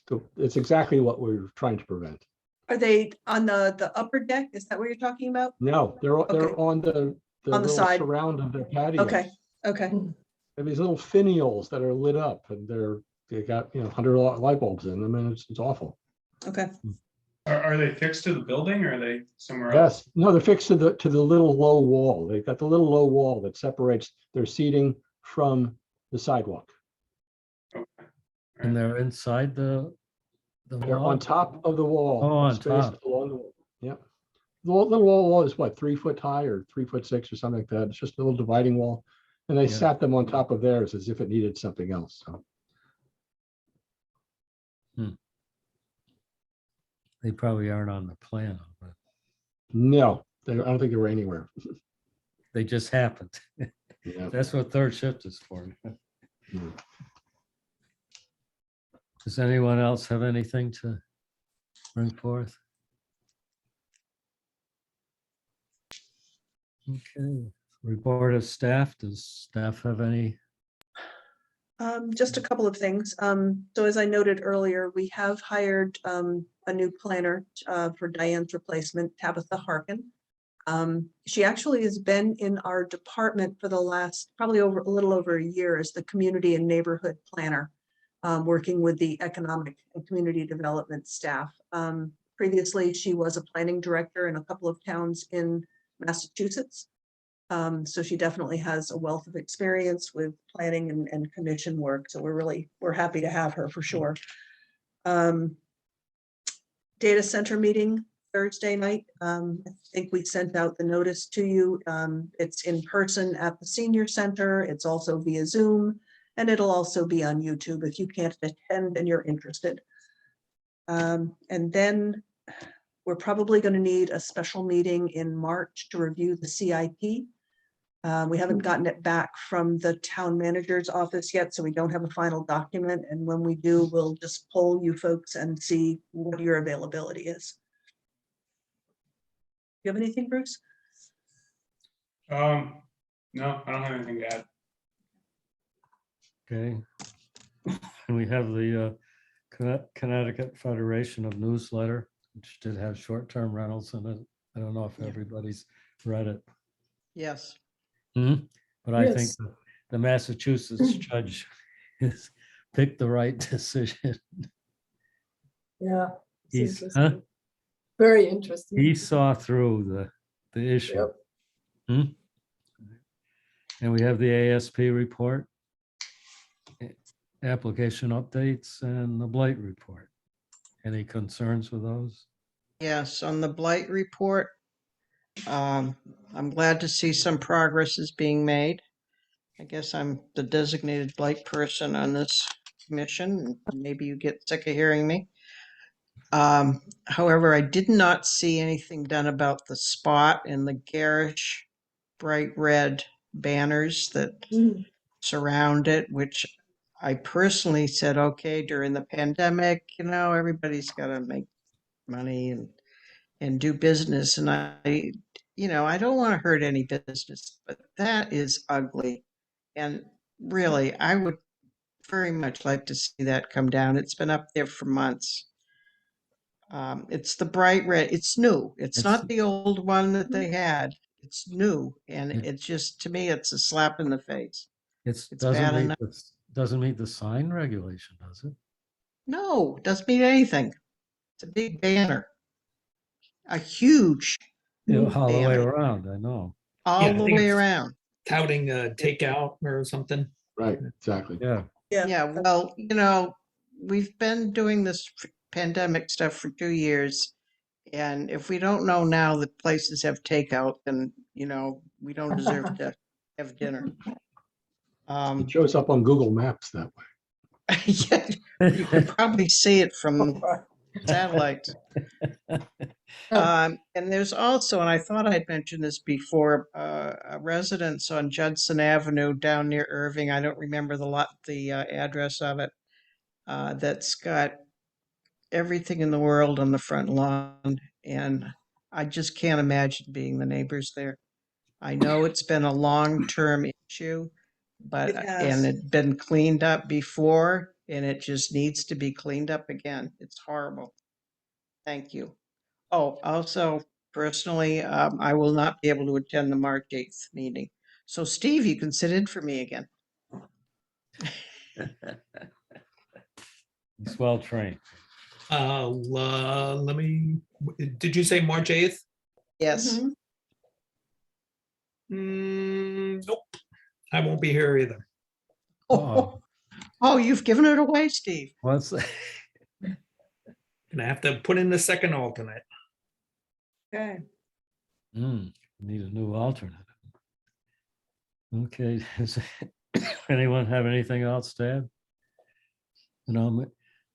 exactly what we're trying to prevent. Are they on the upper deck? Is that what you're talking about? No, they're Okay. on the On the little side. surround of their patio. Okay, okay. They have these little finials that are lit up, and they got 100 light bulbs in them, and it's awful. Okay. Are they fixed to the building or are they somewhere else? Yes, no, they're fixed to the little low wall. They've got the little low wall that separates their seating from the sidewalk. And they're inside the They're wall? on top of the wall. Oh, on spaced top. along the wall. Yeah. The little wall is what, 3 foot high or 3'6" or something like that. It's just a little dividing wall. And they Yeah. sat them on top of theirs as if it needed something else. So They probably aren't on the plan, but no, I don't think they were anywhere. they just happened. Yeah. That's what third shift is for. Hmm. Does anyone else have anything to bring forth? Okay, report of staff. Does staff have any? Just a couple of things. So as I noted earlier, we have hired a new planner for Diane's replacement, Tabitha Harkin. She actually has been in our department for the last probably a little over a year as the community and neighborhood planner, working with the economic and community development staff. Previously, she was a planning director in a couple of towns in Massachusetts. So she definitely has a wealth of experience with planning and commission work. So we're happy to have her for sure. Data center meeting Thursday night. I think we sent out the notice to you. It's in person at the senior center. It's also via Zoom, and it'll also be on YouTube if you can't attend and you're interested. And then we're probably going to need a special meeting in March to review the CIP. We haven't gotten it back from the town manager's office yet, so we don't have a final document. And when we do, we'll just poll you folks and see what your availability is. You have anything, Bruce? No, I don't have anything to add. Okay. And we have the Connecticut Federation of Newsletter, which did have short-term rentals in it. I don't know if everybody's read it. Yes. But I think Yes. the Massachusetts judge has picked the right decision. Yeah. it's He's, interesting. Very interesting. he saw through the issue. Yep. And we have the ASP report, application updates, and the blight report. Any concerns with those? Yes, on the blight report, I'm glad to see some progress is being made. I guess I'm the designated blight person on this commission. Maybe you get sick of hearing me. However, I did not see anything done about the spot and the garish bright red banners that surround it, which I personally said, okay, during the pandemic, everybody's got to make money and do business. And I don't want to hurt any business, but that is ugly. And really, I would very much like to see that come down. It's been up there for months. It's the bright red. It's new. It's not the old one that they had. It's new. And it's just, to me, it's a slap in the face. It's bad enough. Doesn't meet the sign regulation, does it? No, it doesn't mean anything. It's a big banner. A huge All the way banner. around, I know. All Yeah, I the think way it's around. touting takeout or something. Right, exactly. Yeah. Yeah, well, we've been doing this pandemic stuff for 2 years. And if we don't know now that places have takeout, then, we don't deserve to have dinner. It shows up on Google Maps that way. Yeah, you can probably see it from satellites. And there's also, and I thought I'd mentioned this before, a residence on Judson Avenue down near Irving. I don't remember the address of it. That's got everything in the world on the front lawn, and I just can't imagine being the neighbors there. I know it's been a long-term issue, but It has. and it'd been cleaned up before, and it just needs to be cleaned up again. It's horrible. Thank you. Oh, also, personally, I will not be able to attend the March 8th meeting. So Steve, you can sit in for me again. He's well trained. Let me, did you say March 8th? Yes. Nope, I won't be here either. Oh, you've given it away, Steve. What's Gonna have to put in the second alternate. Okay. Need a new alternate. Okay, does anyone have anything else to add? And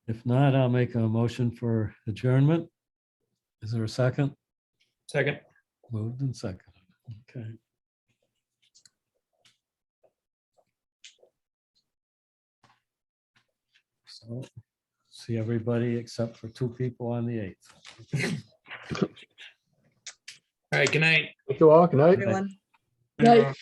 if not, I'll make a motion for adjournment. Is there a second? Second. Moved and seconded. Okay. So, see everybody except for 2 people on the 8th. All right, good night. Thank you all. Good night. Everyone. Right.